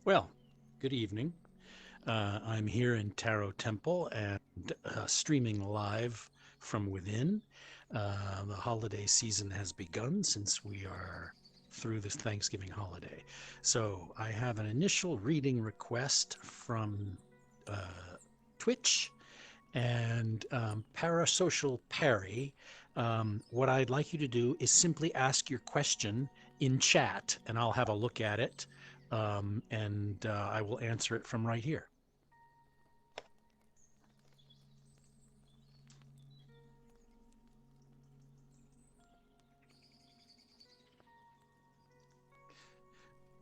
Well, good evening. I'm here in Tarot Temple and streaming live from within. The holiday season has begun since we are through this Thanksgiving holiday. So I have an initial reading request from uh, Twitch and Parasocial Perry. What I'd like you to do is simply ask your question in chat, and I'll have a look at it, and I will answer it from right here.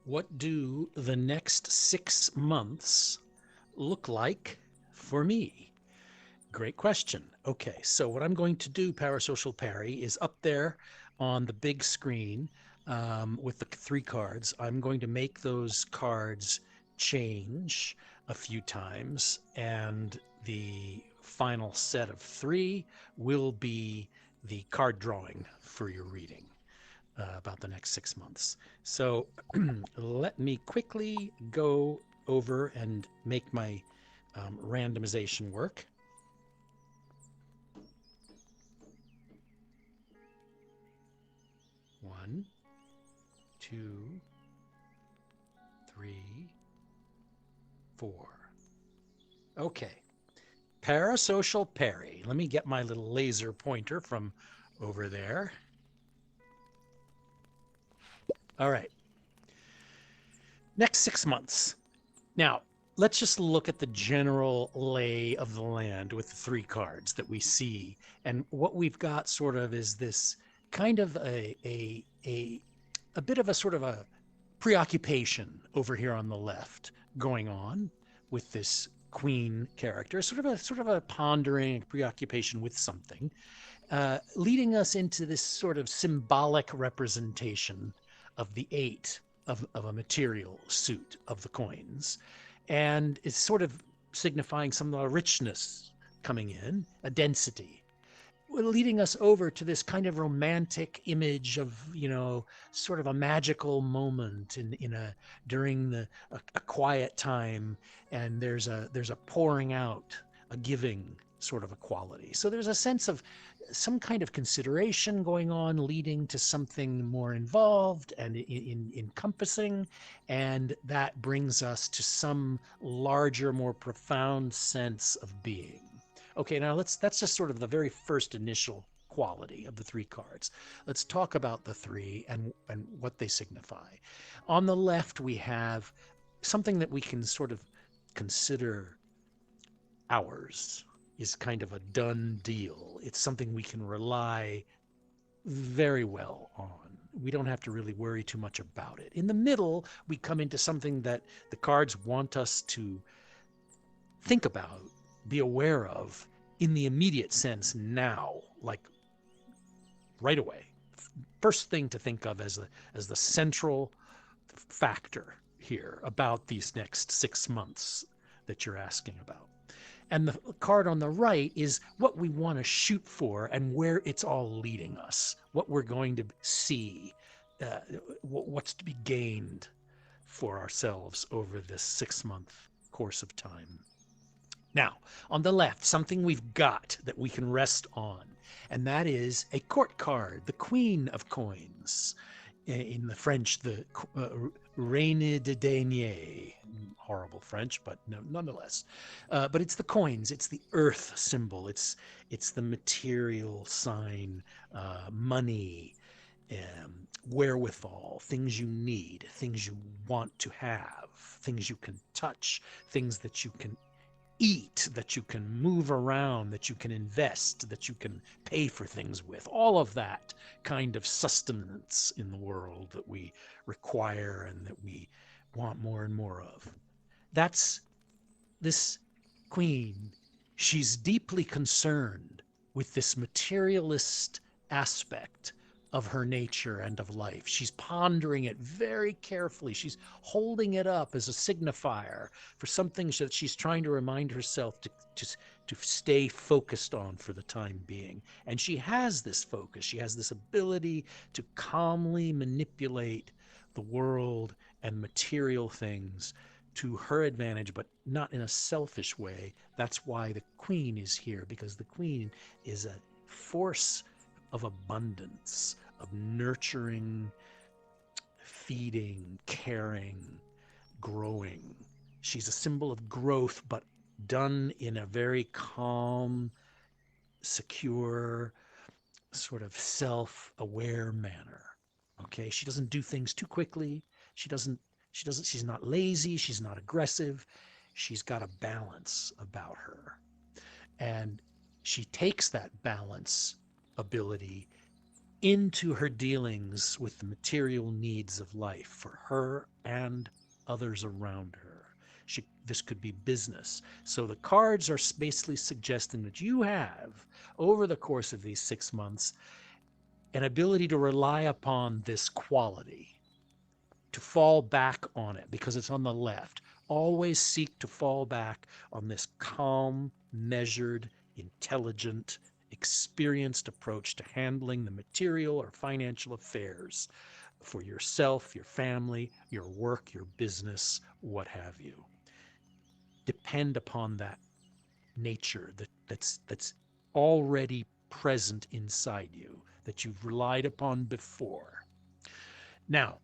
What do the next 6 months look like for me? Great question. Okay, so what I'm going to do, Parasocial Perry, is up there on the big screen with the three cards. I'm going to make those cards change a few times, and the final set of three will be the card drawing for your reading about the next 6 months. So let me quickly go over and make my randomization work. One, two, three, four. Okay. Parasocial Perry. Let me get my little laser pointer from over there. All right. Next 6 months. Now, let's just look at the general lay of the land with the three cards that we see. And what we've got sort of is this kind of a bit of a sort of a preoccupation over here on the left going on with this queen character, sort of a pondering preoccupation with something, leading us into this sort of symbolic representation of the eight of a material suit of the coins. And it's sort of signifying some of the richness coming in, a density, leading us over to this kind of romantic image of, sort of a magical moment in a during a quiet time, and there's a pouring out, a giving sort of a quality. So there's a sense of some kind of consideration going on, leading to something more involved and encompassing, and that brings us to some larger, more profound sense of being. Okay, now that's just sort of the very first initial quality of the three cards. Let's talk about the three and what they signify. On the left, we have something that we can sort of consider ours, is kind of a done deal. It's something we can rely very well on. We don't have to really worry too much about it. In the middle, we come into something that the cards want us to think about, be aware of in the immediate sense now, like right away. First thing to think of as the central factor here about these next 6 months that you're asking about. And the card on the right is what we want to shoot for and where it's all leading us, what we're going to see, uh, what's to be gained for ourselves over this 6 month course of time. Now, on the left, something we've got that we can rest on, and that is a court card, the Queen of Coins. In the French, the Reine de Denier. Horrible French, but no, nonetheless. But it's the coins, it's the earth symbol, it's the material sign, money, wherewithal, things you need, things you want to have, things you can touch, things that you can eat, that you can move around, that you can invest, that you can pay for things with. All of that kind of sustenance in the world that we require and that we want more and more of. That's this queen. She's deeply concerned with this materialist aspect of her nature and of life. She's pondering it very carefully. She's holding it up as a signifier for something that she's trying to remind herself to stay focused on for the time being. And she has this focus. She has this ability to calmly manipulate the world and material things to her advantage, but not in a selfish way. That's why the queen is here, because the queen is a force of abundance, of nurturing, feeding, caring, growing. She's a symbol of growth, but done in a very calm, secure, sort of self-aware manner. Okay, she doesn't do things too quickly. She's not lazy, she's not aggressive. She's got a balance about her. And she takes that balance ability into her dealings with the material needs of life for her and others around her. This could be business. So the cards are basically suggesting that you have, over the course of these 6 months, an ability to rely upon this quality, to fall back on it because it's on the left. Always seek to fall back on this calm, measured, intelligent, experienced approach to handling the material or financial affairs for yourself, your family, your work, your business, what have you. Depend upon that nature that's already present inside you, that you've relied upon before. Now,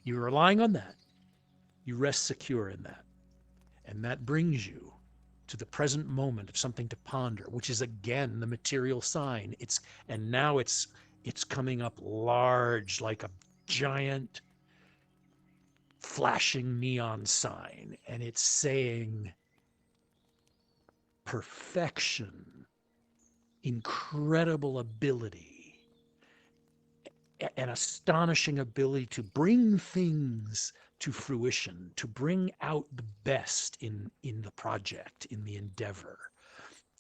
you're relying on that. You rest secure in that. And that brings you to the present moment of something to ponder, which is again the material sign. And now it's coming up large like a giant flashing neon sign, and it's saying perfection, incredible ability, an astonishing ability to bring things to fruition, to bring out the best in the project, in the endeavor,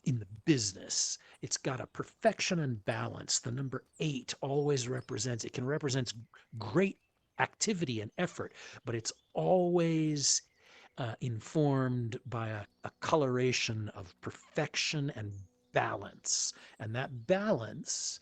in the business. It's got a perfection and balance. The number 8 always represents, it can represent great activity and effort, but it's always informed by a coloration of perfection and balance. And that balance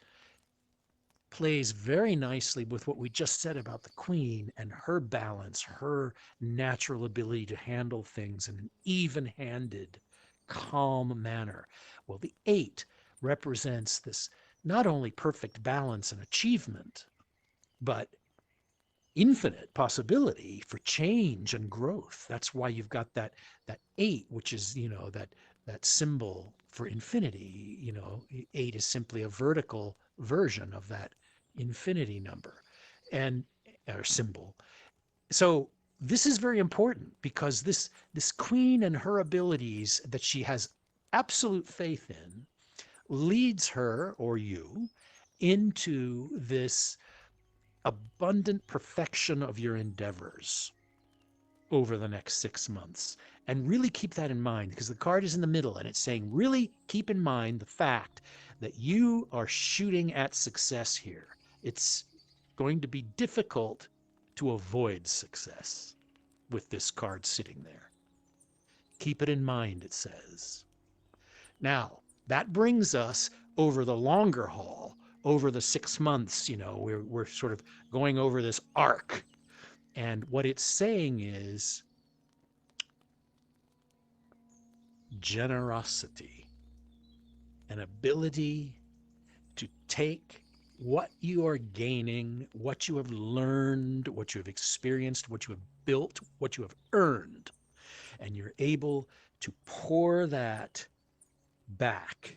plays very nicely with what we just said about the queen and her balance, her natural ability to handle things in an even-handed, calm manner. Well, the 8 represents this not only perfect balance and achievement, but infinite possibility for change and growth. That's why you've got that 8, which is, that symbol for infinity. 8 is simply a vertical version of that infinity number and or symbol. So this is very important because this queen and her abilities that she has absolute faith in leads her or you into this abundant perfection of your endeavors over the next 6 months. And really keep that in mind, because the card is in the middle and it's saying, really keep in mind the fact that you are shooting at success here. It's going to be difficult to avoid success with this card sitting there. Keep it in mind, it says. Now, that brings us over the longer haul, over the 6 months. We're sort of going over this arc. And what it's saying is generosity, an ability to take what you are gaining, what you have learned, what you have experienced, what you have built, what you have earned, and you're able to pour that back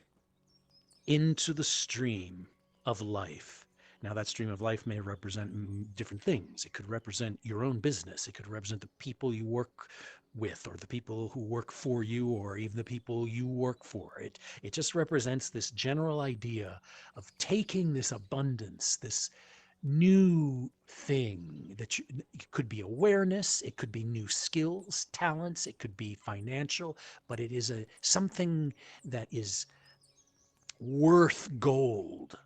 into the stream of life. Now, that stream of life may represent different things. It could represent your own business. It could represent the people you work with, or the people who work for you, or even the people you work for. It just represents this general idea of taking this abundance, this new thing that it could be awareness, it could be new skills, talents, it could be financial, but it is something that is worth gold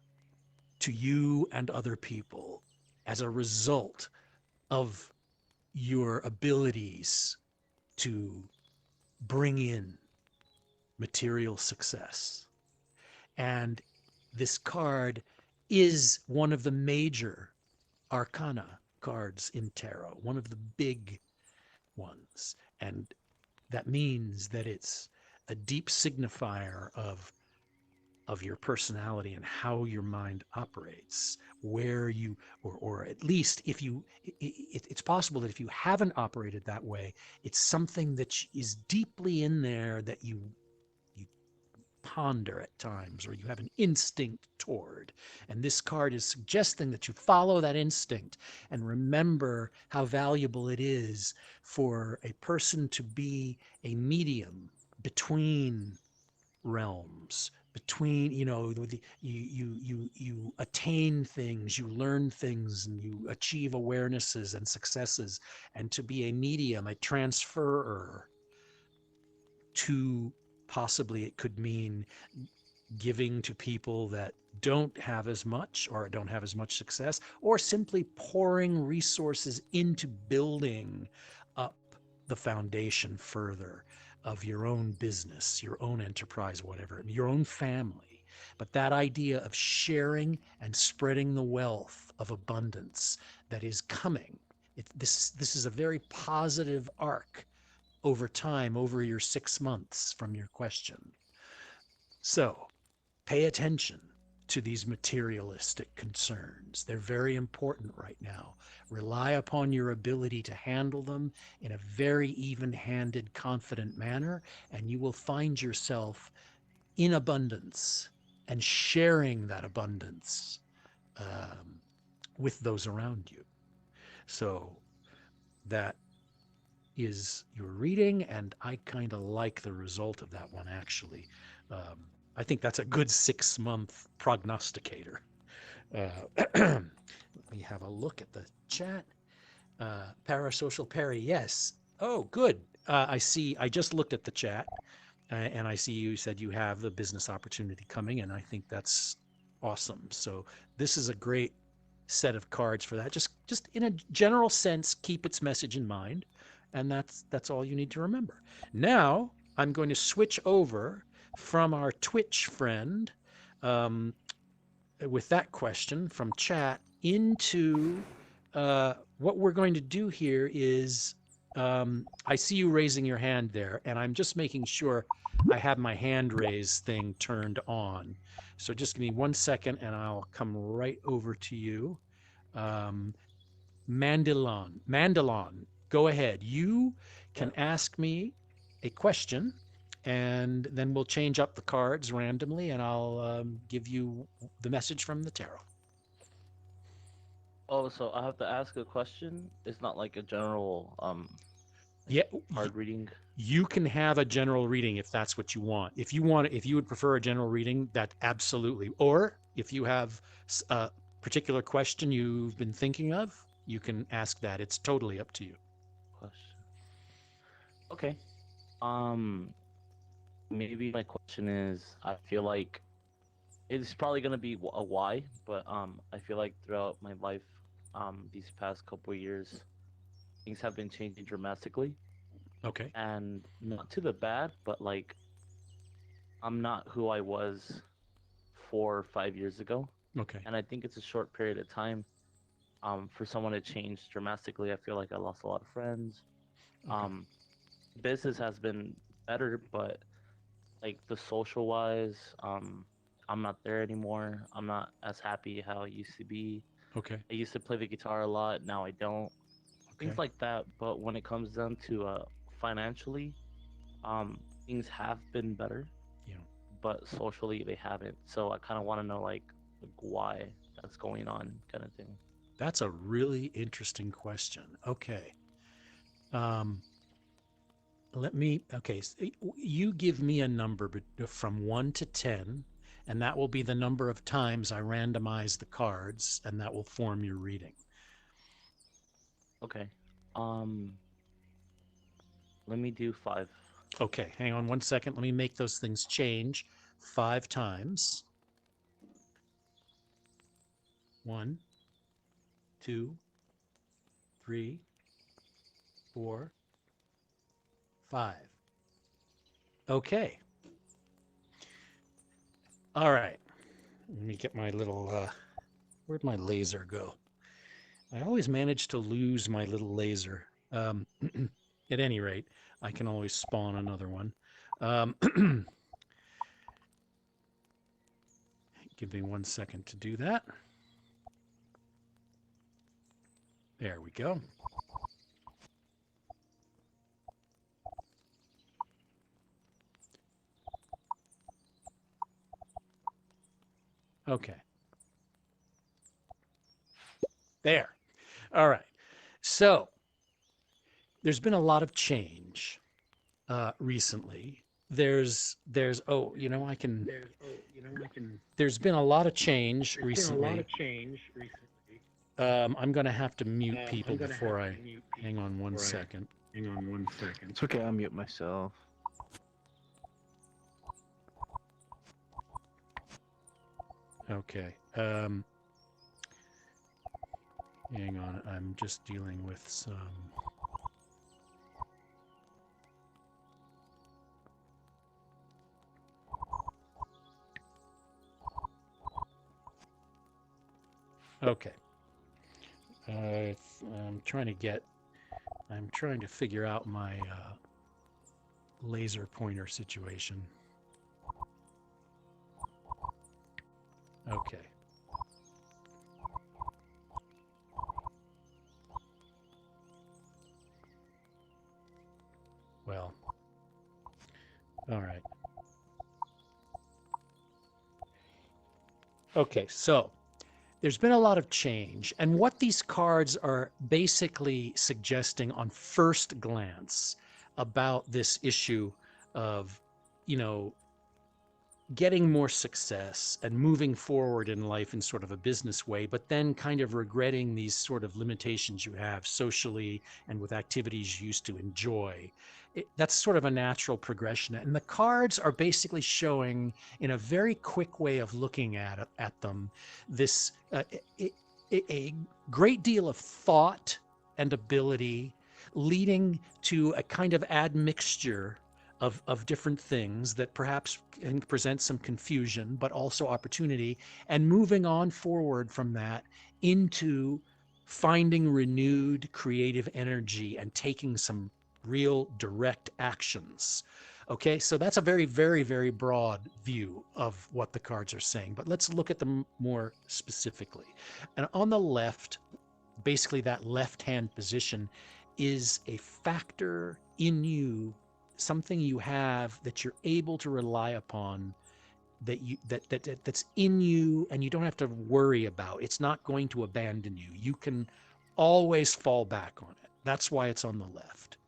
to you and other people as a result of your abilities to bring in material success. And this card is one of the major arcana cards in tarot, one of the big ones. And that means that it's a deep signifier of your personality and how your mind operates, where you, or at least if you, it's possible that if you haven't operated that way, it's something that is deeply in there that you ponder at times, or you have an instinct toward. And this card is suggesting that you follow that instinct and remember how valuable it is for a person to be a medium between realms, between, you attain things, you learn things, and you achieve awarenesses and successes, and to be a medium, a transferer to, possibly it could mean giving to people that don't have as much or don't have as much success, or simply pouring resources into building up the foundation further of your own business, your own enterprise, whatever, your own family. But that idea of sharing and spreading the wealth of abundance that is coming, this is a very positive arc over time, over your 6 months from your question. So pay attention to these materialistic concerns. They're very important right now. Rely upon your ability to handle them in a very even-handed, confident manner, and you will find yourself in abundance and sharing that abundance with those around you. So that is your reading, and I kind of like the result of that one, actually. I think that's a good 6-month prognosticator. Let me have a look at the chat. Parasocial Perry, yes. Oh, good. I see. I just looked at the chat, and I see you said you have the business opportunity coming, and I think that's awesome. So this is a great set of cards for that. Just in a general sense, keep its message in mind, and that's all you need to remember. Now I'm going to switch over from our Twitch friend with that question from chat into what we're going to do here is, I see you raising your hand there, and I'm just making sure I have my hand raise thing turned on. So just give me 1 second and I'll come right over to you. Mandalon, go ahead. You can ask me a question, and then we'll change up the cards randomly, and I'll give you the message from the tarot. Oh, so I have to ask a question? It's not like a general Yeah, card reading. you can have a general reading if that's what you want. If you would prefer a general reading, that absolutely. Or if you have a particular question you've been thinking of, you can ask that. It's totally up to you. Question. Okay. Um, Maybe my question is, I feel like it's probably gonna be a why, but I feel like throughout my life, these past couple of years, things have been changing dramatically, Okay. and not to the bad, but like I'm not who I was 4 or 5 years ago, Okay. and I think it's a short period of time. For someone to change dramatically, I feel like I lost a lot of friends. Okay. Um, Business has been better, but like the social wise, I'm not there anymore. I'm not as happy how I used to be. Okay. I used to play the guitar a lot, now I don't. Things Okay. like that. But when it comes down to financially, things have been better, Yeah. but socially they haven't. So I kind of want to know like why that's going on, kind of thing. That's a really interesting question. Okay. Um, okay. You give me a number from 1 to 10, and that will be the number of times I randomize the cards, and that will form your reading. Okay. Um, Let me do 5. Okay. Hang on 1 second. Let me make those things change 5 times. 1, 2, 3, 4, 5. Okay. All right. Let me get my little, where'd my laser go? I always manage to lose my little laser. At any rate, I can always spawn another one. Um, give me 1 second to do that. There we go. Okay. There. All right. So there's been a lot of change recently. Oh, there's been a lot of change recently. I'm going to have to mute people before I hang on 1 second. It's okay, I'll mute myself. Okay. Hang on. I'm just dealing with some. Okay. I'm trying to figure out my laser pointer situation. Okay. Well, all right. Okay, so there's been a lot of change, and what these cards are basically suggesting on first glance about this issue of, you know, getting more success and moving forward in life in sort of a business way, but then kind of regretting these sort of limitations you have socially and with activities you used to enjoy. That's sort of a natural progression. And the cards are basically showing, in a very quick way of looking at them, this a great deal of thought and ability leading to a kind of admixture of different things that perhaps can present some confusion, but also opportunity, and moving on forward from that into finding renewed creative energy and taking some real direct actions. Okay, so that's a very, very, very broad view of what the cards are saying, but let's look at them more specifically. And on the left, basically that left-hand position is a factor in you, something you have that you're able to rely upon, that's in you, and you don't have to worry about. It's not going to abandon you. You can always fall back on it. That's why it's on the left.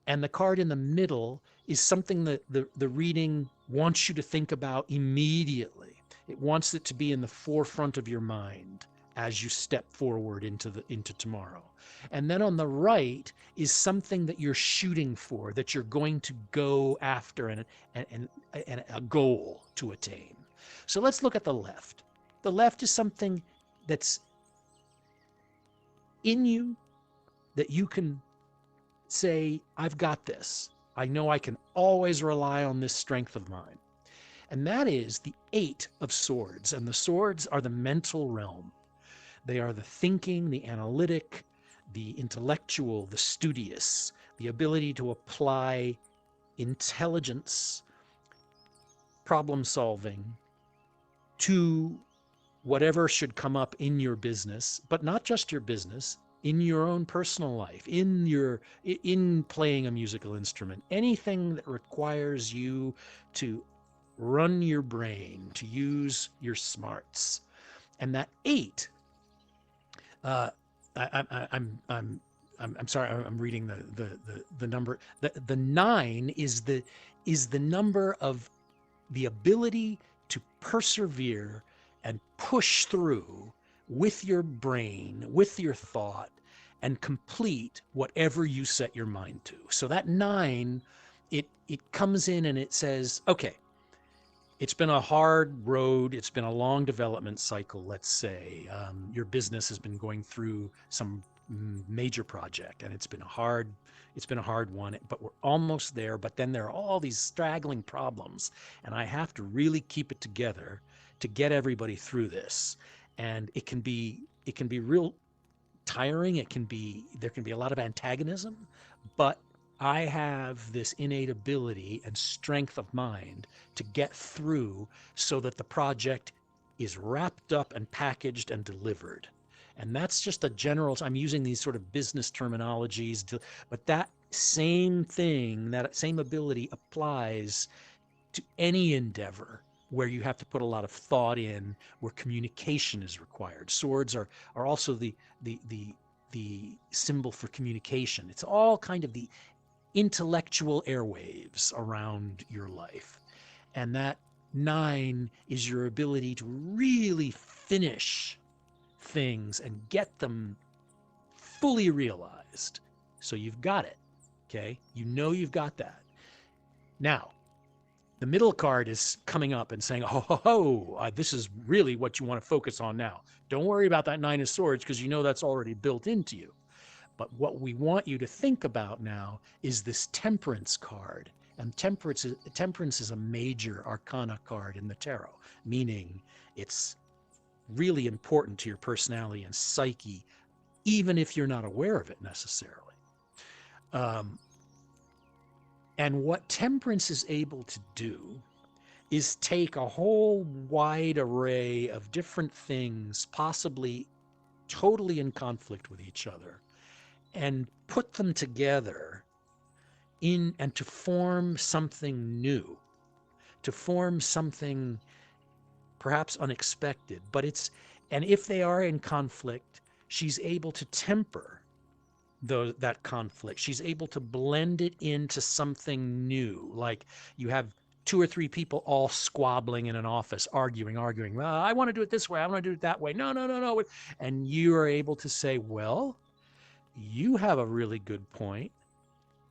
And the card in the middle is something that the reading wants you to think about immediately. It wants it to be in the forefront of your mind as you step forward into tomorrow. And then on the right is something that you're shooting for, that you're going to go after, and a goal to attain. So let's look at the left. The left is something that's in you that you can say, I've got this. I know I can always rely on this strength of mine. And that is the 8 of Swords. And the swords are the mental realm. They are the thinking, the analytic, the intellectual, the studious, the ability to apply intelligence, problem solving to whatever should come up in your business, but not just your business, in your own personal life, in playing a musical instrument, anything that requires you to run your brain, to use your smarts. And that 8, I'm sorry, I'm reading the number. The 9 is the number of the ability to persevere and push through with your brain, with your thought, and complete whatever you set your mind to. So that 9, it comes in and it says, okay, it's been a hard road. It's been a long development cycle, let's say. Your business has been going through some major project, and it's been a hard one, but we're almost there. But then there are all these straggling problems, and I have to really keep it together to get everybody through this. And it can be real tiring. There can be a lot of antagonism, but I have this innate ability and strength of mind to get through so that the project is wrapped up and packaged and delivered. And that's just a general, I'm using these sort of business terminologies, but that same thing, that same ability applies to any endeavor where you have to put a lot of thought in, where communication is required. Swords are also the symbol for communication. It's all kind of the intellectual airwaves around your life. And that 9 is your ability to really finish things and get them fully realized. So you've got it, okay? You know you've got that. Now, the middle card is coming up and saying, this is really what you want to focus on now. Don't worry about that 9 of swords because you know that's already built into you. But what we want you to think about now is this temperance card. And temperance is a major arcana card in the tarot, meaning it's really important to your personality and psyche, even if you're not aware of it necessarily. And what temperance is able to do is take a whole wide array of different things, possibly totally in conflict with each other, and put them together and to form something new, to form something perhaps unexpected. And if they are in conflict, she's able to temper that conflict. She's able to blend it into something new. Like you have 2 or 3 people all squabbling in an office, arguing. Well, I want to do it this way. I want to do it that way. No. And you are able to say, well, you have a really good point,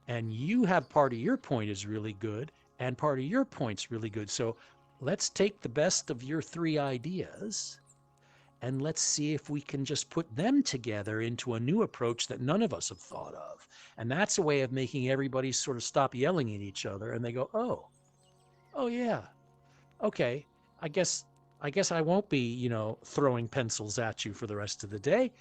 and you have part of your point is really good, and part of your point's really good. So let's take the best of your 3 ideas and let's see if we can just put them together into a new approach that none of us have thought of. And that's a way of making everybody sort of stop yelling at each other, and they go, oh yeah, okay, I guess I won't be, throwing pencils at you for the rest of the day.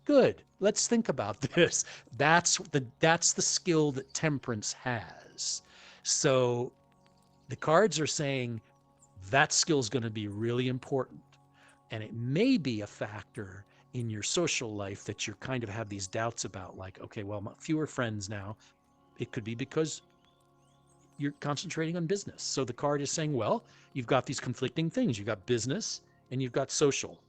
Good. Let's think about this. That's the skill that temperance has. So the cards are saying that skill is going to be really important. And it may be a factor in your social life that you kind of have these doubts about, like, okay, well, fewer friends now. It could be because you're concentrating on business. So the card is saying, well, you've got these conflicting things. You've got business and you've got social.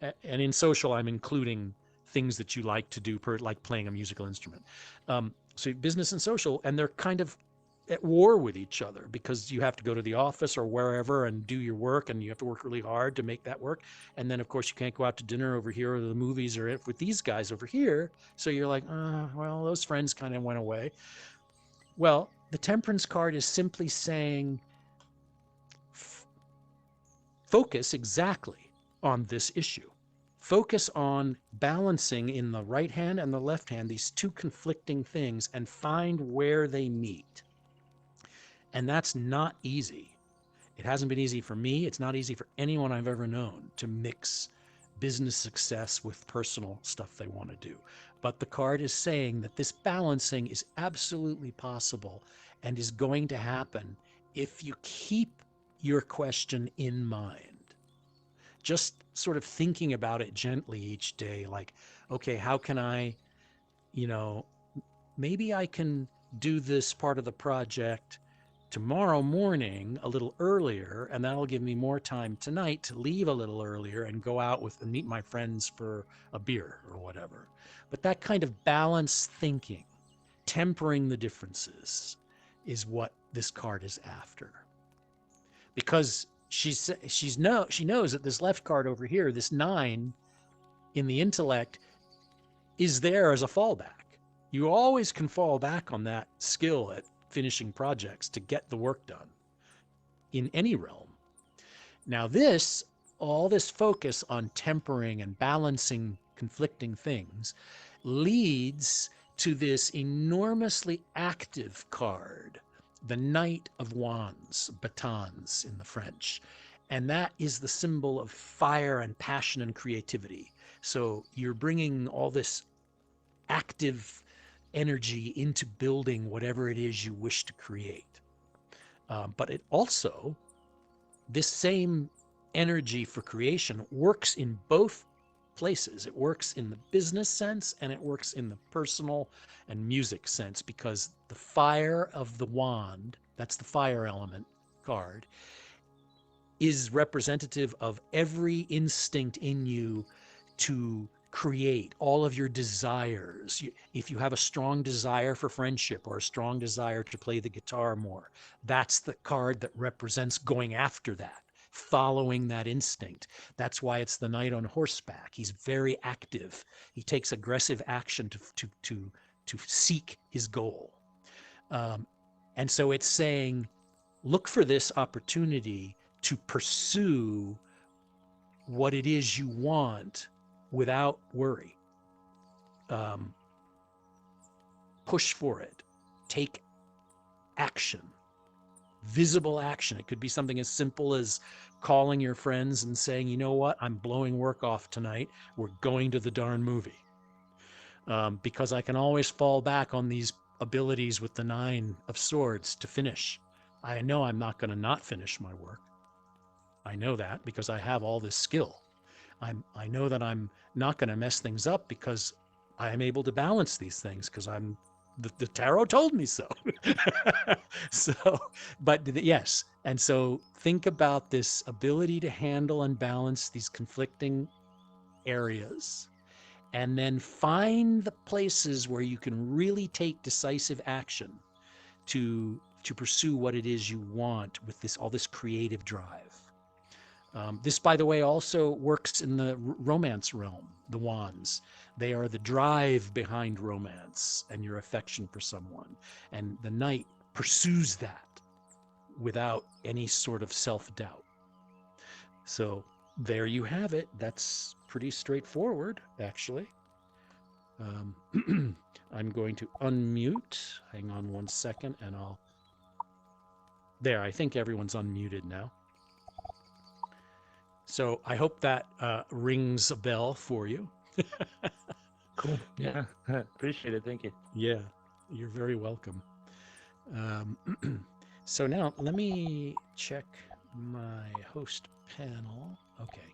And in social, I'm including things that you like to do, like playing a musical instrument. So business and social, and they're kind of at war with each other because you have to go to the office or wherever and do your work, and you have to work really hard to make that work. And then, of course, you can't go out to dinner over here or the movies or with these guys over here. So you're like, well, those friends kind of went away. Well, the temperance card is simply saying, focus exactly on this issue. Focus on balancing in the right hand and the left hand these 2 conflicting things and find where they meet. And that's not easy. It hasn't been easy for me. It's not easy for anyone I've ever known to mix business success with personal stuff they want to do. But the card is saying that this balancing is absolutely possible and is going to happen if you keep your question in mind. Just sort of thinking about it gently each day, like, okay, how can I, maybe I can do this part of the project tomorrow morning a little earlier, and that'll give me more time tonight to leave a little earlier and go out and meet my friends for a beer or whatever. But that kind of balanced thinking, tempering the differences, is what this card is after. Because she knows that this left card over here, this 9 in the intellect, is there as a fallback. You always can fall back on that skill at finishing projects to get the work done in any realm. Now all this focus on tempering and balancing conflicting things leads to this enormously active card, the Knight of Wands, batons in the French. And that is the symbol of fire and passion and creativity. So you're bringing all this active energy into building whatever it is you wish to create. But it also, this same energy for creation works in both places. It works in the business sense and it works in the personal and music sense, because the fire of the wand, that's the fire element card, is representative of every instinct in you to create, all of your desires. If you have a strong desire for friendship or a strong desire to play the guitar more, that's the card that represents going after that, following that instinct. That's why it's the knight on horseback. He's very active. He takes aggressive action to seek his goal. And so it's saying, look for this opportunity to pursue what it is you want without worry. Push for it. Take action. Visible action. It could be something as simple as calling your friends and saying, you know what, I'm blowing work off tonight. We're going to the darn movie. Because I can always fall back on these abilities with the 9 of Swords to finish. I know I'm not going to not finish my work. I know that because I have all this skill. I know that I'm not going to mess things up because I am able to balance these things because the tarot told me so. Yes. And so think about this ability to handle and balance these conflicting areas, and then find the places where you can really take decisive action to pursue what it is you want with all this creative drive. This, by the way, also works in the romance realm, the wands. They are the drive behind romance and your affection for someone. And the knight pursues that without any sort of self-doubt. So there you have it. That's pretty straightforward, actually. I'm going to unmute. Hang on one second, and There, I think everyone's unmuted now. So I hope that rings a bell for you. Cool. Yeah, appreciate it. Thank you. Yeah, you're very welcome. So now let me check my host panel. Okay.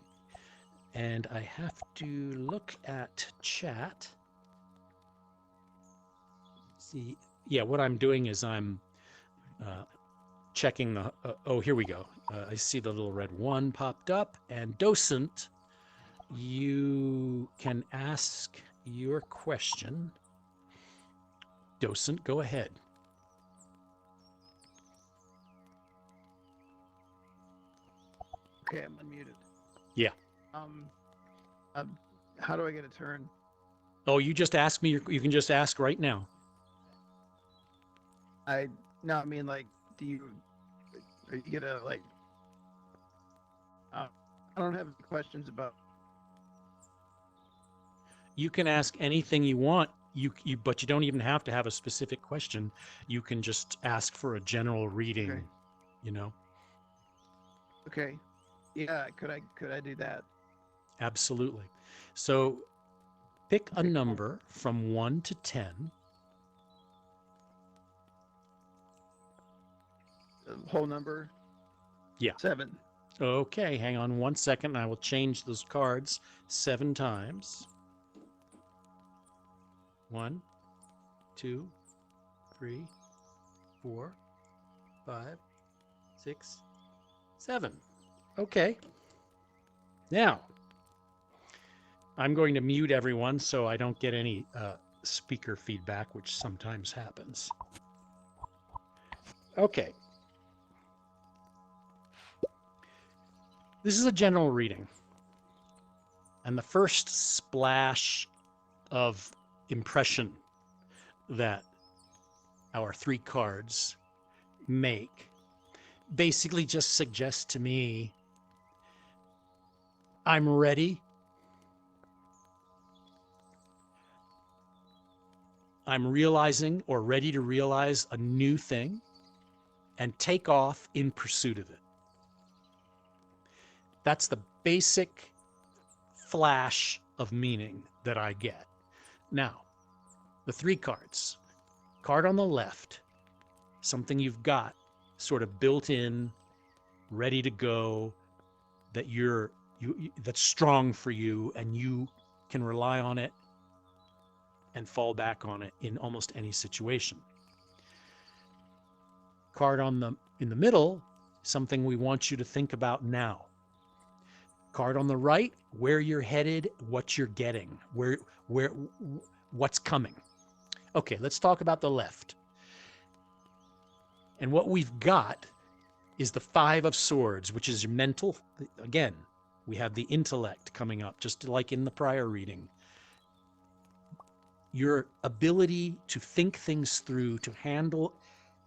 And I have to look at chat. See, yeah, what I'm doing is I'm checking the, oh, here we go. I see the little red 1 popped up. And Docent, you can ask your question. Docent, go ahead. Okay, I'm unmuted. Yeah. How do I get a turn? Oh, you just ask me. You can just ask right now. I mean, like, are you gonna like? I don't have any questions about. You can ask anything you want. But you don't even have to have a specific question. You can just ask for a general reading. Okay. You know. Okay. Yeah. Could I do that? Absolutely. So pick a Okay, cool. number from 1 to 10. The whole number? Yeah. 7. Okay, hang on one second. I will change those cards 7 times. 1, 2, 3, 4, 5, 6, 7. Okay. Now, I'm going to mute everyone so I don't get any speaker feedback, which sometimes happens. Okay. This is a general reading. And the first splash of impression that our 3 cards make basically just suggests to me, I'm ready. I'm realizing or ready to realize a new thing and take off in pursuit of it. That's the basic flash of meaning that I get. Now, the 3 cards. Card on the left, something you've got sort of built in, ready to go, that that's strong for you, and you can rely on it and fall back on it in almost any situation. Card in the middle, something we want you to think about now. Card on the right, where you're headed, what you're getting, what's coming. Okay, let's talk about the left. And what we've got is the 5 of Swords, which is your mental. Again, we have the intellect coming up, just like in the prior reading. Your ability to think things through, to handle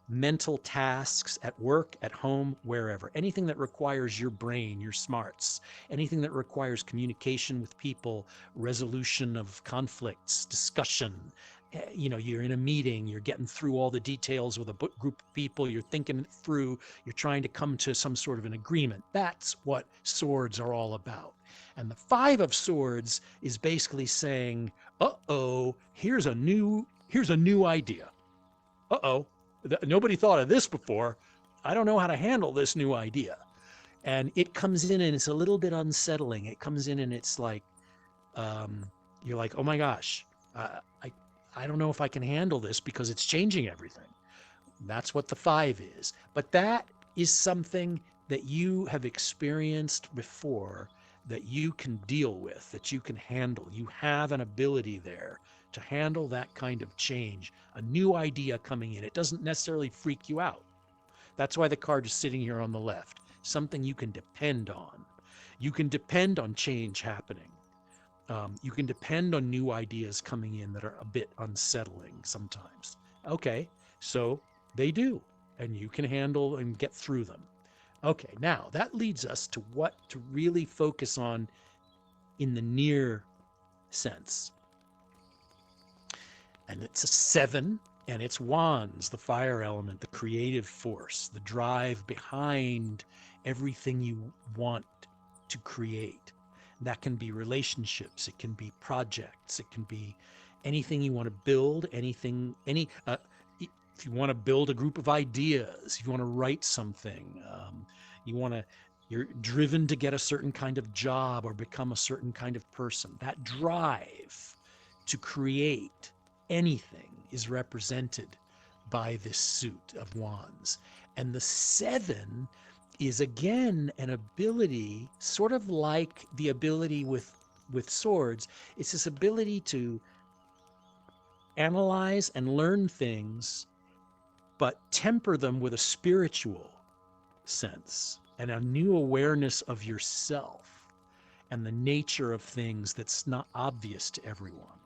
mental tasks at work, at home, wherever. Anything that requires your brain, your smarts, anything that requires communication with people, resolution of conflicts, discussion. You know, you're in a meeting, you're getting through all the details with a group of people, you're thinking it through, you're trying to come to some sort of an agreement. That's what swords are all about. And the 5 of Swords is basically saying, uh-oh, here's a new idea. Uh-oh. Nobody thought of this before. I don't know how to handle this new idea. And it comes in and it's a little bit unsettling. It comes in and it's like, you're like, oh my gosh, I don't know if I can handle this because it's changing everything. That's what the 5 is. But that is something that you have experienced before, that you can deal with, that you can handle. You have an ability there to handle that kind of change, a new idea coming in. It doesn't necessarily freak you out. That's why the card is sitting here on the left, something you can depend on. You can depend on change happening. You can depend on new ideas coming in that are a bit unsettling sometimes. Okay, so they do, and you can handle and get through them. Okay, now that leads us to what to really focus on in the near sense. And it's a 7, and it's wands, the fire element, the creative force, the drive behind everything you want to create. That can be relationships, it can be projects, it can be anything you want to build, if you want to build a group of ideas, if you want to write something, you're driven to get a certain kind of job or become a certain kind of person. That drive to create anything is represented by this suit of wands. And the 7 is again an ability, sort of like the ability with swords. It's this ability to analyze and learn things, but temper them with a spiritual sense and a new awareness of yourself and the nature of things that's not obvious to everyone.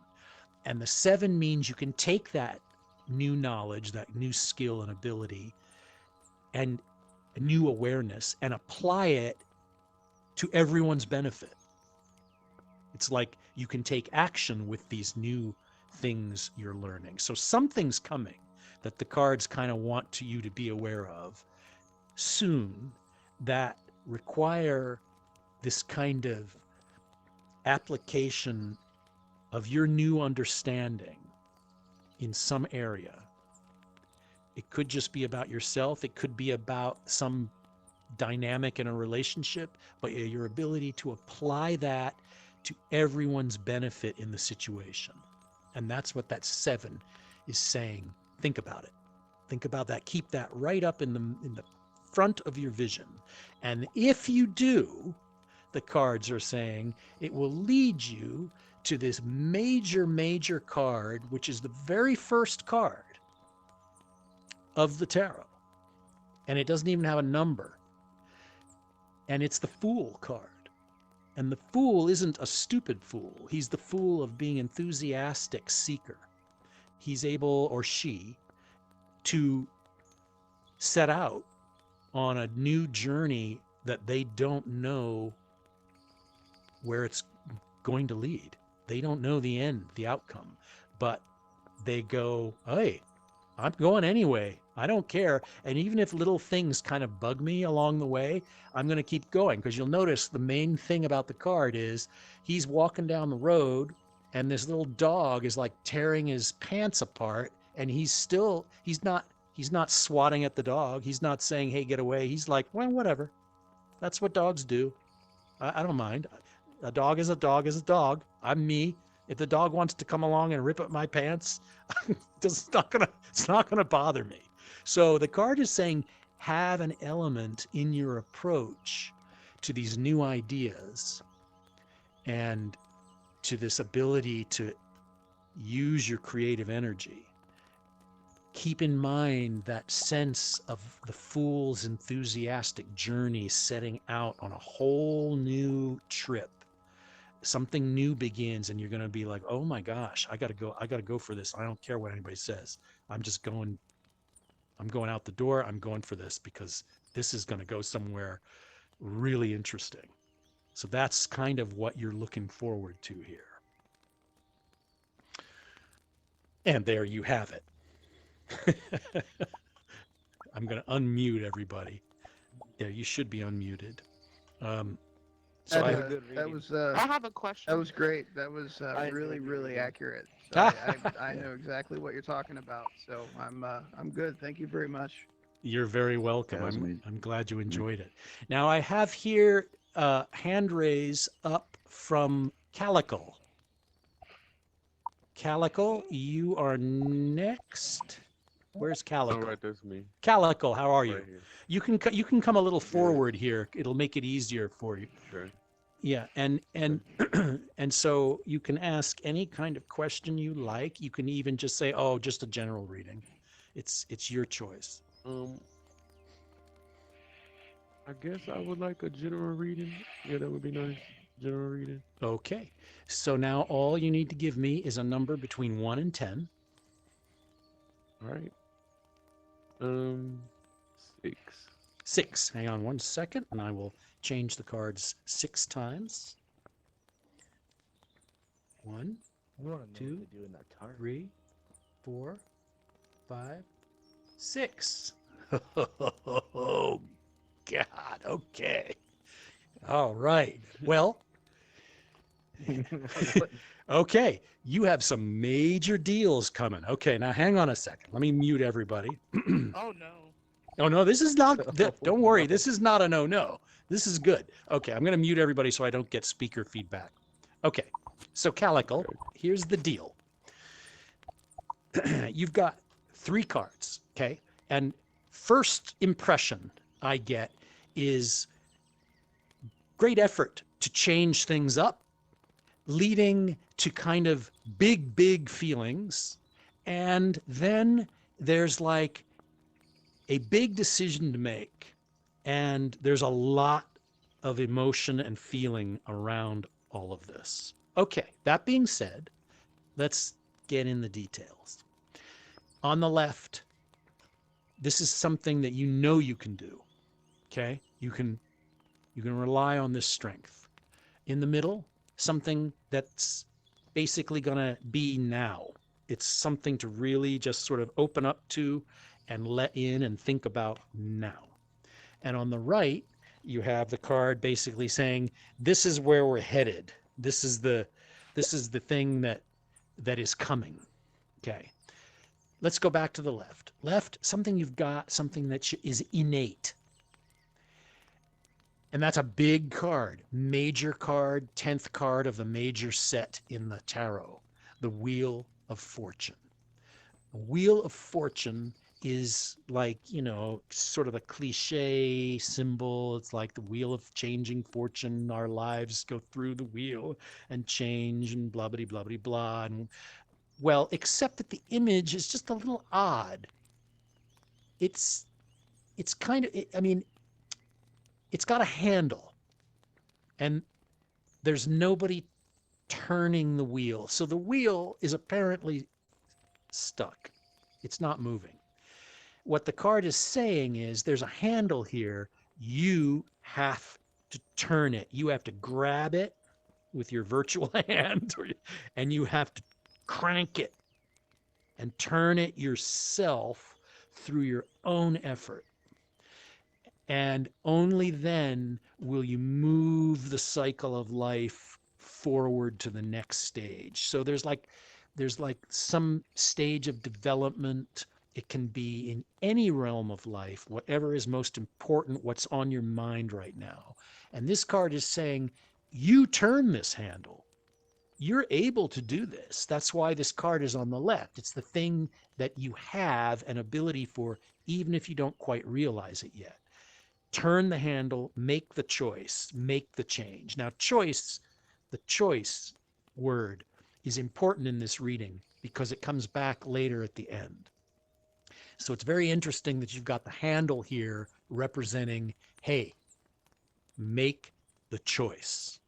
And the 7 means you can take that new knowledge, that new skill and ability, and a new awareness, and apply it to everyone's benefit. It's like you can take action with these new things you're learning. So something's coming that the cards kind of want you to be aware of soon that require this kind of application of your new understanding in some area. It could just be about yourself. It could be about some dynamic in a relationship, but your ability to apply that to everyone's benefit in the situation. And that's what that 7 is saying. Think about it. Think about that. Keep that right up in the front of your vision. And if you do, the cards are saying it will lead you to this major card, which is the very first card of the tarot. And it doesn't even have a number. And it's the Fool card. And the Fool isn't a stupid fool. He's the fool of being enthusiastic seeker. He's able, or she, to set out on a new journey that they don't know where it's going to lead. They don't know the end, the outcome, but they go, hey, I'm going anyway. I don't care. And even if little things kind of bug me along the way, I'm going to keep going, because you'll notice the main thing about the card is he's walking down the road and this little dog is like tearing his pants apart, and he's not swatting at the dog. He's not saying, "Hey, get away." He's like, "Well, whatever. That's what dogs do. I don't mind. A dog is a dog is a dog. I'm me. If the dog wants to come along and rip up my pants, it's not gonna bother me." So the card is saying, have an element in your approach to these new ideas and to this ability to use your creative energy. Keep in mind that sense of the fool's enthusiastic journey, setting out on a whole new trip. Something new begins and you're going to be like, "Oh my gosh, I got to go for this. I don't care what anybody says. I'm going out the door. I'm going for this because this is going to go somewhere really interesting." So that's kind of what you're looking forward to here. And there you have it. I'm going to unmute everybody. There, you should be unmuted. So I have a question. that was great. That was really, really accurate. So I know exactly what you're talking about. So I'm good. Thank you very much. You're very welcome. That was amazing. I'm glad you enjoyed it. Now I have here hand raise up from Calico. Calico, you are next. Where's Calico? All right, that's me. Calico, how are you? Right here. You can come a little forward here. It'll make it easier for you. Sure. Yeah, and and so you can ask any kind of question you like. You can even just say, "Oh, just a general reading." It's your choice. I guess I would like a general reading. Yeah, that would be nice. General reading. Okay. So now all you need to give me is a number between 1 and 10. All right. 6. 6. Hang on 1 second, and I will change the cards 6 times. 1, 2, 3, 4, 5, 6. Oh, God. Okay. All right. Well, okay. You have some major deals coming. Okay. Now hang on a second. Let me mute everybody. Oh no. Oh, no, this is not, don't worry. This is not a no. This is good. Okay. I'm going to mute everybody so I don't get speaker feedback. Okay. So Calico, here's the deal. You've got 3 cards. Okay. And first impression I get is great effort to change things up, leading to kind of big feelings. And then there's like a big decision to make. And there's a lot of emotion and feeling around all of this. Okay, that being said, let's get in the details. On the left, this is something that you know you can do. Okay? You can rely on this strength. In the middle, something that's basically going to be now. It's something to really just sort of open up to and let in and think about now. And on the right, you have the card basically saying, this is where we're headed. This is the thing that is coming. Okay. Let's go back to the left. Left, something you've got, something that is innate. And that's a big card, major card, 10th card of the major set in the tarot, the Wheel of Fortune. The Wheel of Fortune is like, sort of a cliche symbol. It's like the wheel of changing fortune. Our lives go through the wheel and change and blah, blah, blah, blah, blah. And well, except that the image is just a little odd. It's kind of, it's got a handle and there's nobody turning the wheel. So the wheel is apparently stuck. It's not moving. What the card is saying is there's a handle here. You have to turn it. You have to grab it with your virtual hand and you have to crank it and turn it yourself through your own effort. And only then will you move the cycle of life forward to the next stage. So there's like some stage of development. It can be in any realm of life, whatever is most important, what's on your mind right now. And this card is saying, you turn this handle. You're able to do this. That's why this card is on the left. It's the thing that you have an ability for, even if you don't quite realize it yet. Turn the handle, make the choice, make the change. Now, choice, the choice word is important in this reading because it comes back later at the end. So it's very interesting that you've got the handle here representing, hey, make the choice.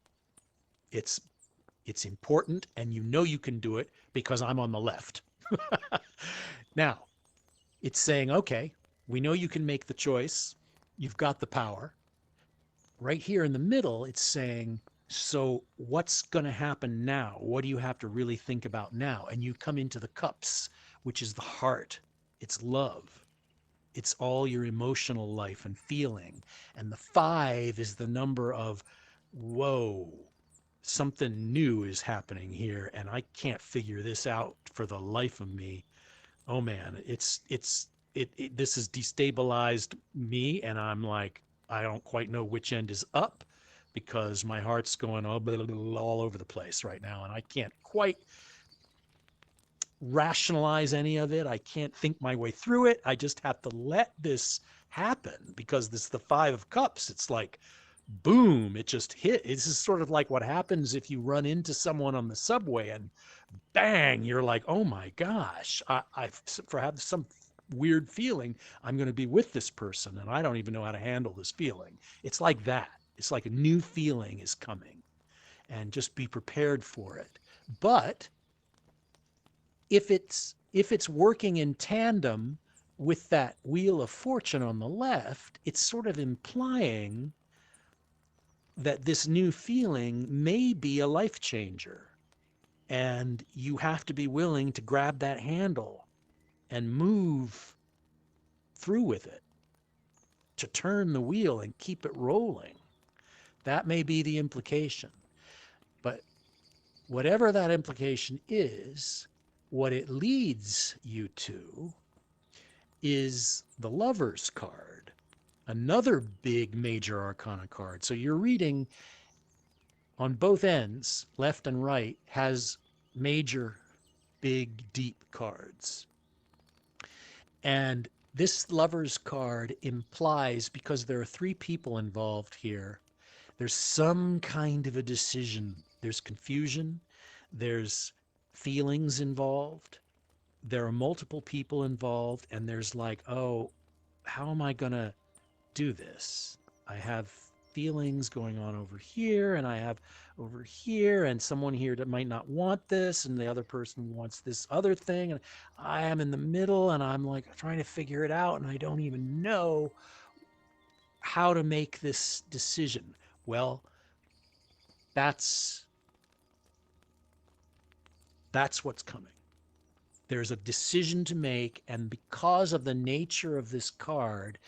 It's important, and you know you can do it because I'm on the left. Now, it's saying, okay, we know you can make the choice. You've got the power. Right here in the middle, it's saying, so what's going to happen now? What do you have to really think about now? And you come into the cups, which is the heart. It's love. It's all your emotional life and feeling. And the 5 is the number of, whoa, something new is happening here, and I can't figure this out for the life of me. Oh man, this has destabilized me, and I'm like, I don't quite know which end is up because my heart's going all over the place right now, and I can't quite rationalize any of it. I can't think my way through it. I just have to let this happen because this is the 5 of Cups. It's like, boom, it just hit. This is sort of like what happens if you run into someone on the subway and bang, you're like, oh my gosh, I have some weird feeling I'm going to be with this person and I don't even know how to handle this feeling. It's like that. It's like a new feeling is coming, and just be prepared for it. But if it's working in tandem with that Wheel of Fortune on the left, it's sort of implying that this new feeling may be a life changer, and you have to be willing to grab that handle and move through with it, to turn the wheel and keep it rolling. That may be the implication. But whatever that implication is, what it leads you to is the Lover's card, another big major arcana card. So your reading on both ends, left and right, has major, big, deep cards. And this Lover's card implies, because there are 3 people involved here, there's some kind of a decision. There's confusion. There's feelings involved. There are multiple people involved. And there's like, oh, how am I going to do this? I have feelings going on over here, and I have over here, and someone here that might not want this, and the other person wants this other thing, and I am in the middle, and I'm like trying to figure it out, and I don't even know how to make this decision. Well, that's what's coming. There's a decision to make, and because of the nature of this card,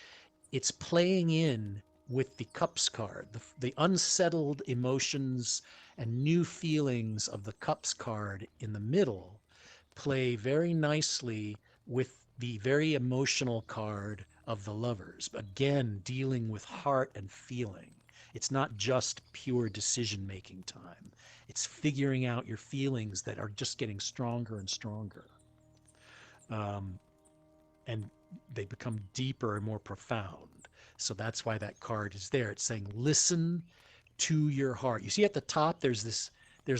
it's playing in with the Cups card. The unsettled emotions and new feelings of the Cups card in the middle play very nicely with the very emotional card of the Lovers. Again, dealing with heart and feeling. It's not just pure decision-making time. It's figuring out your feelings that are just getting stronger and stronger. And they become deeper and more profound. So that's why that card is there. It's saying, listen to your heart. You see at the top, there's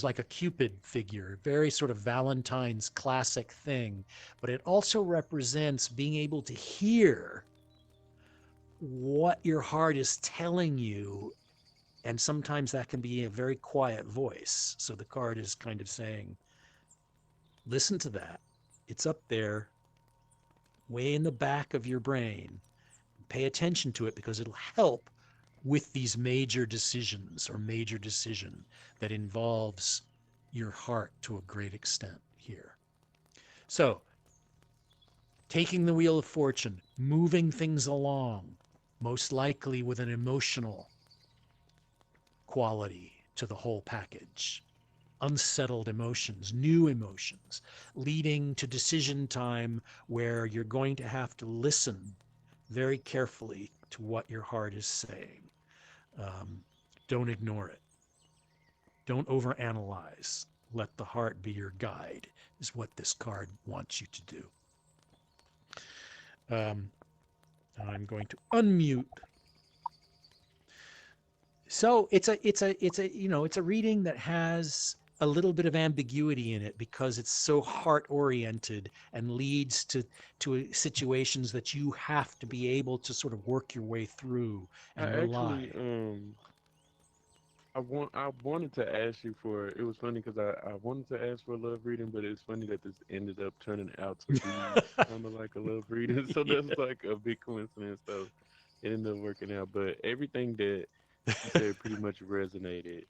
like a Cupid figure, very sort of Valentine's classic thing, but it also represents being able to hear what your heart is telling you. And sometimes that can be a very quiet voice. So the card is kind of saying, listen to that. It's up there, way in the back of your brain. Pay attention to it because it'll help with these major decisions or major decision that involves your heart to a great extent here. So taking the wheel of fortune, moving things along, most likely with an emotional quality to the whole package. Unsettled emotions, new emotions, leading to decision time where you're going to have to listen very carefully to what your heart is saying. Don't ignore it. Don't overanalyze. Let the heart be your guide, is what this card wants you to do. I'm going to unmute. So it's a reading that has a little bit of ambiguity in it because it's so heart oriented and leads to situations that you have to be able to sort of work your way through and I rely. actually, I wanted to ask you for. It was funny because I wanted to ask for a love reading, but it's funny that this ended up turning out to be kind of like a love reading. So Yeah. that's like a big coincidence. So it ended up working out. But everything that you said pretty much resonated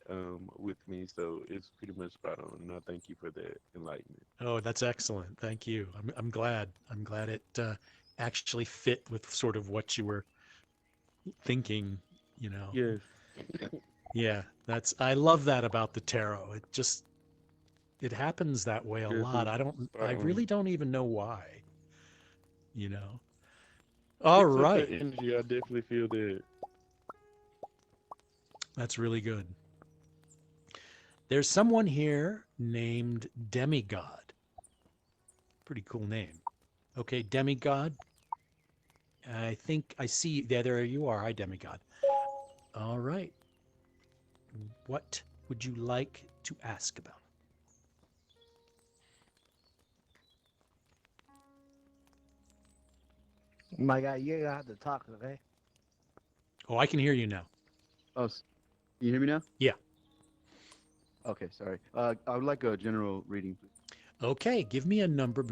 with me. So it's pretty much spot on. And I thank you for that enlightenment. Oh, that's excellent. Thank you. I'm glad. I'm glad it actually fit with sort of what you were thinking, you know. Yes. Yeah, I love that about the tarot. It happens that way a Yes, lot. it's spot I on. really don't even know why, you know. All Picks up that right. energy. I definitely feel that. That's really good. There's someone here named Demigod. Pretty cool name. Okay, Demigod. I think I see. Yeah, there you are. Hi, Demigod. All right. What would you like to ask about? My guy, you gotta have to talk, okay? Oh, I can hear you now. Oh, can you hear me now? Yeah. Okay, sorry. I would like a general reading, please. Okay, give me a number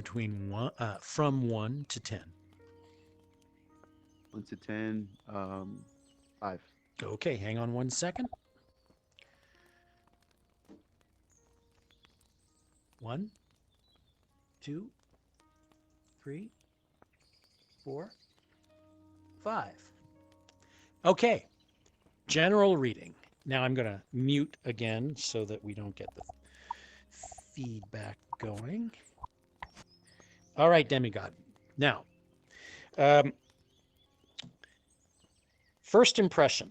from 1 to 10. 1 to 10, 5. Okay, hang on 1 second. 1, 2, 3, 4, 5. Okay, general reading. Now I'm going to mute again so that we don't get the feedback going. All right, Demigod. Now, first impression.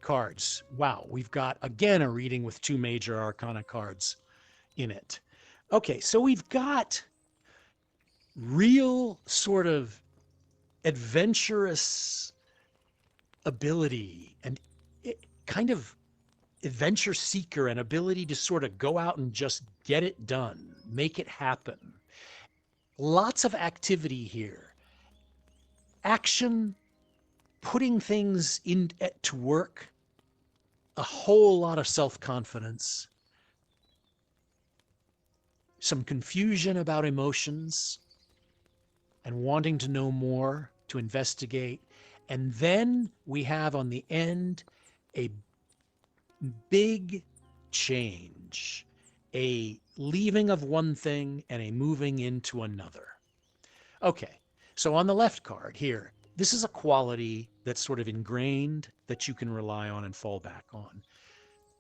Cards. Wow, we've got, again, a reading with 2 major arcana cards in it. Okay, so we've got real sort of adventurous ability and kind of adventure seeker and ability to sort of go out and just get it done, make it happen. Lots of activity here. Action, putting things to work, a whole lot of self-confidence, some confusion about emotions and wanting to know more, to investigate. And then we have on the end a big change, a leaving of one thing and a moving into another. Okay, so on the left card here, this is a quality that's sort of ingrained that you can rely on and fall back on.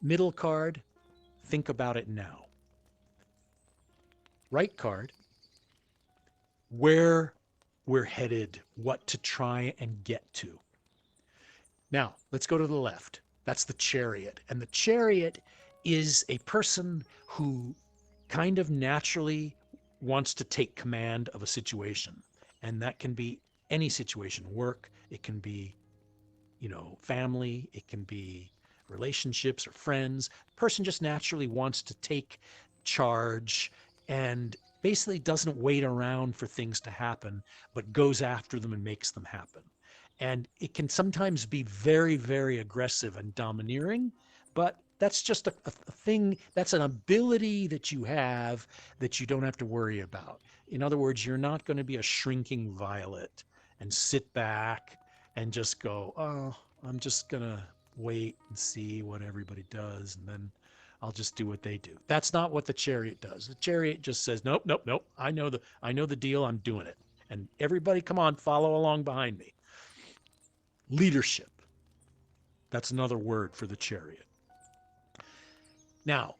Middle card, think about it now. Right card, where we're headed, what to try and get to. Now, let's go to the left. That's the Chariot. And the Chariot is a person who kind of naturally wants to take command of a situation. And that can be any situation, work, it can be, family, it can be relationships or friends. The person just naturally wants to take charge and basically doesn't wait around for things to happen, but goes after them and makes them happen. And it can sometimes be very, very aggressive and domineering, but that's just a thing, that's an ability that you have that you don't have to worry about. In other words, you're not going to be a shrinking violet and sit back and just go, oh, I'm just going to wait and see what everybody does, and then I'll just do what they do. That's not what the Chariot does. The Chariot just says, nope, nope, nope. I know the deal. I'm doing it. And everybody, come on, follow along behind me. Leadership. That's another word for the Chariot. Now,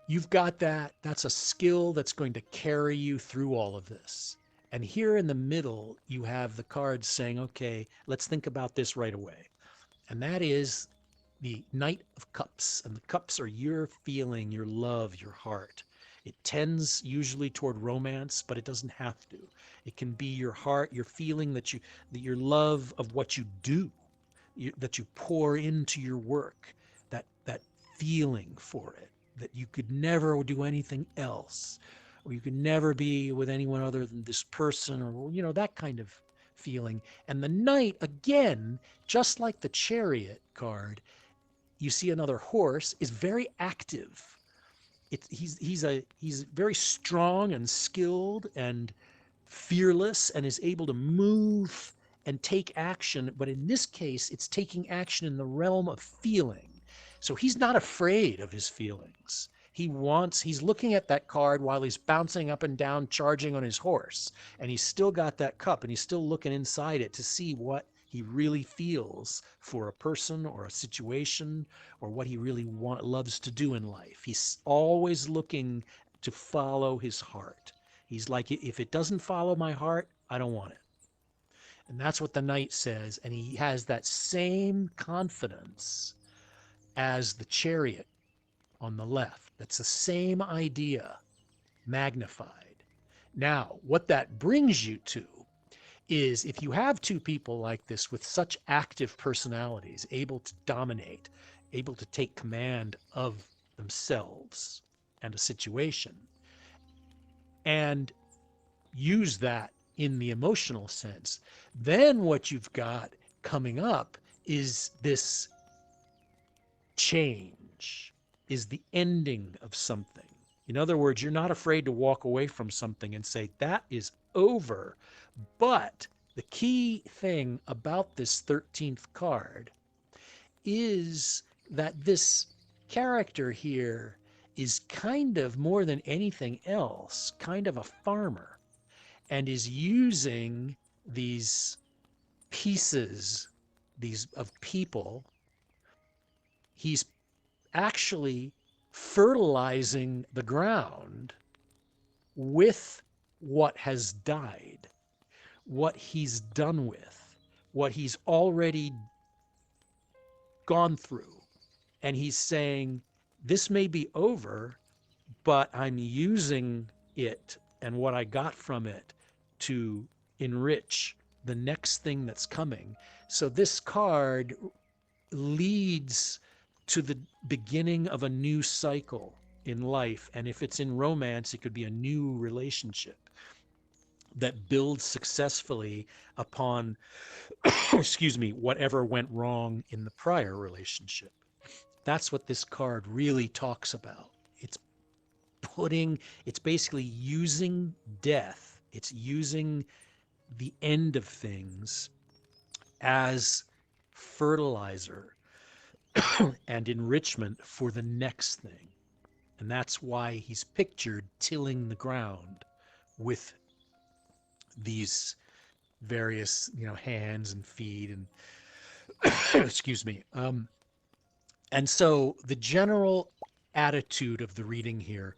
you've got that. That's a skill that's going to carry you through all of this. And here in the middle, you have the cards saying, okay, let's think about this right away. And that is the Knight of Cups. And the cups are your feeling, your love, your heart. It tends usually toward romance, but it doesn't have to. It can be your heart, your feeling that your love of what you do, that you pour into your work, that feeling for it, that you could never do anything else, or you could never be with anyone other than this person, or, that kind of feeling. And the Knight, again, just like the Chariot card, you see another horse, is very active. He's very strong and skilled and fearless and is able to move and take action. But in this case, it's taking action in the realm of feeling. So he's not afraid of his feelings. He's looking at that card while he's bouncing up and down, charging on his horse. And he's still got that cup, and he's still looking inside it to see what he really feels for a person or a situation, or what he really loves to do in life. He's always looking to follow his heart. He's like, if it doesn't follow my heart, I don't want it. And that's what the Knight says. And he has that same confidence as the Chariot on the left. That's the same idea magnified. Now, what that brings you to is, if you have two people like this with such active personalities, able to dominate, able to take command of themselves and a situation, and use that in the emotional sense, then what you've got coming up is this change, is the ending of something. In other words, you're not afraid to walk away from something and say, that is over. But the key thing about this 13th card is that this character here is kind of, more than anything else, kind of a farmer, and is using these pieces, of people. He's actually fertilizing the ground with what has died, what he's done with, what he's already gone through. And he's saying, this may be over, but I'm using it and what I got from it to enrich the next thing that's coming. So this card leads to the beginning of a new cycle in life. And if it's in romance, it could be a new relationship that builds successfully upon, excuse me, whatever went wrong in the prior relationship. That's what this card really talks about. It's basically using death. It's using the end of things as fertilizer and enrichment for the next thing. And that's why he's pictured tilling the ground with these various, hands and feet and excuse me. And so the general attitude of the reading here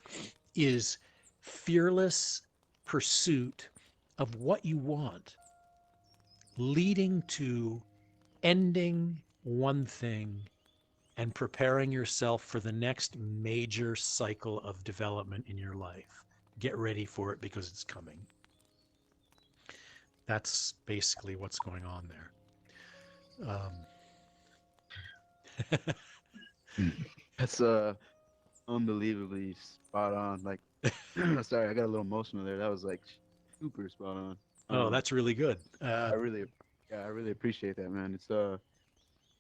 is fearless pursuit of what you want, leading to ending one thing and preparing yourself for the next major cycle of development in your life. Get ready for it because it's coming. That's basically what's going on there. That's unbelievably spot on. Like, sorry, I got a little emotional there. That was like super spot on. Oh, that's really good. I really appreciate that, man. It's a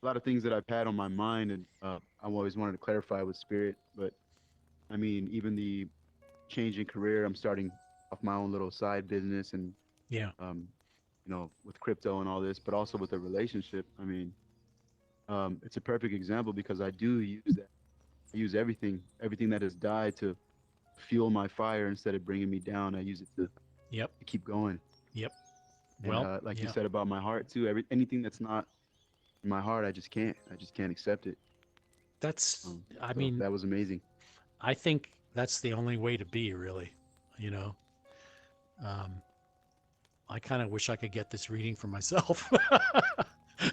lot of things that I've had on my mind, and I always wanted to clarify with Spirit. But I mean, even the changing career, I'm starting off my own little side business, and yeah, with crypto and all this, but also with a relationship. I mean, it's a perfect example because I do use that I use everything that has died to fuel my fire instead of bringing me down. I use it to Yep. keep going. Yep. And Well, like you yeah. said about my heart too, anything that's not in my heart, I just can't. I just can't accept it. That's, I So mean, that was amazing. I think that's the only way to be, really. You know, um, I kind of wish I could get this reading for myself.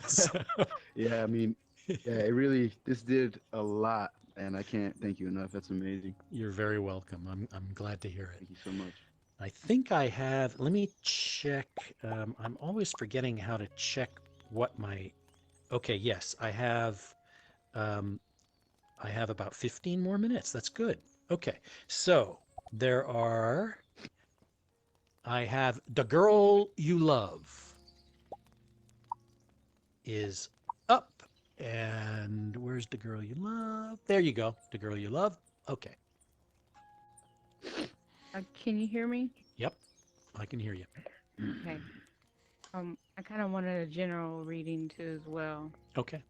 So, Yeah, I mean, yeah, this did a lot, and I can't thank you enough. That's amazing. you're very welcome. I'm glad to hear it. Thank you so much. I think I have, let me check. I'm always forgetting how to check what my, okay, yes, um, I have about 15 more minutes. That's good. Okay. So I have The Girl You Love is up. And where's The Girl You Love? There you go. The Girl You Love. Okay. Can you hear me? Yep. I can hear you. Okay. I kind of wanted a general reading too as well. Okay.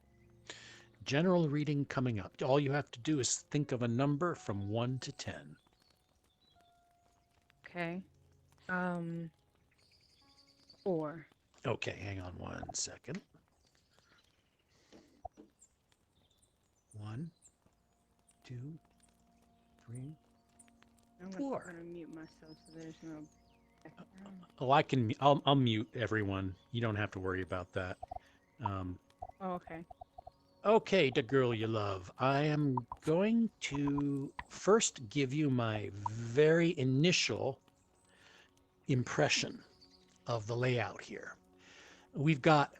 General reading coming up. All you have to do is think of a number from 1 to 10. Okay. 4. Okay, hang on 1 second. 1, 2, 3. I'm 4. gonna mute myself so there's no background. Oh, I'll mute everyone. You don't have to worry about that. Oh, okay. Okay, The Girl You Love. I am going to first give you my very initial impression of the layout here. We've got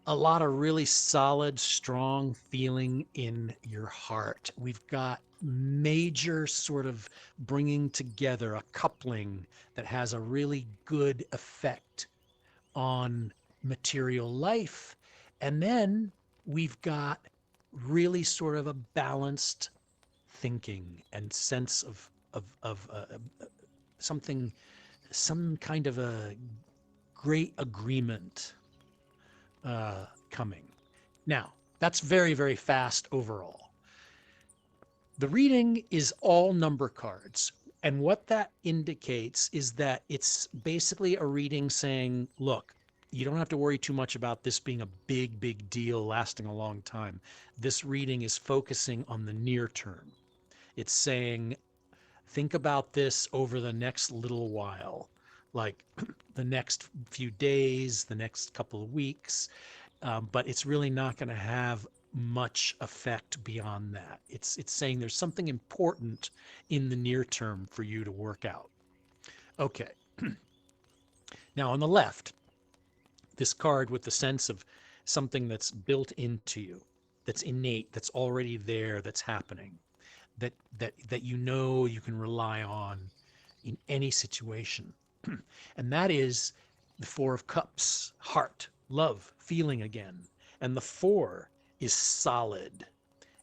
a lot of really solid, strong feeling in your heart. We've got major sort of bringing together, a coupling that has a really good effect on material life. And then we've got really sort of a balanced thinking and sense of something, some kind of a great agreement coming. Now, that's very, very fast overall. The reading is all number cards. And what that indicates is that it's basically a reading saying, look, you don't have to worry too much about this being a big, big deal lasting a long time. This reading is focusing on the near term. It's saying, think about this over the next little while, like the next few days, the next couple of weeks. But it's really not going to have much effect beyond that. It's saying there's something important in the near term for you to work out. Okay. Now on the left, this card with the sense of something that's built into you, that's innate, that's already there, that's happening, that you know you can rely on in any situation. And that is the 4 of Cups, heart, love, feeling again. And the 4 is solid.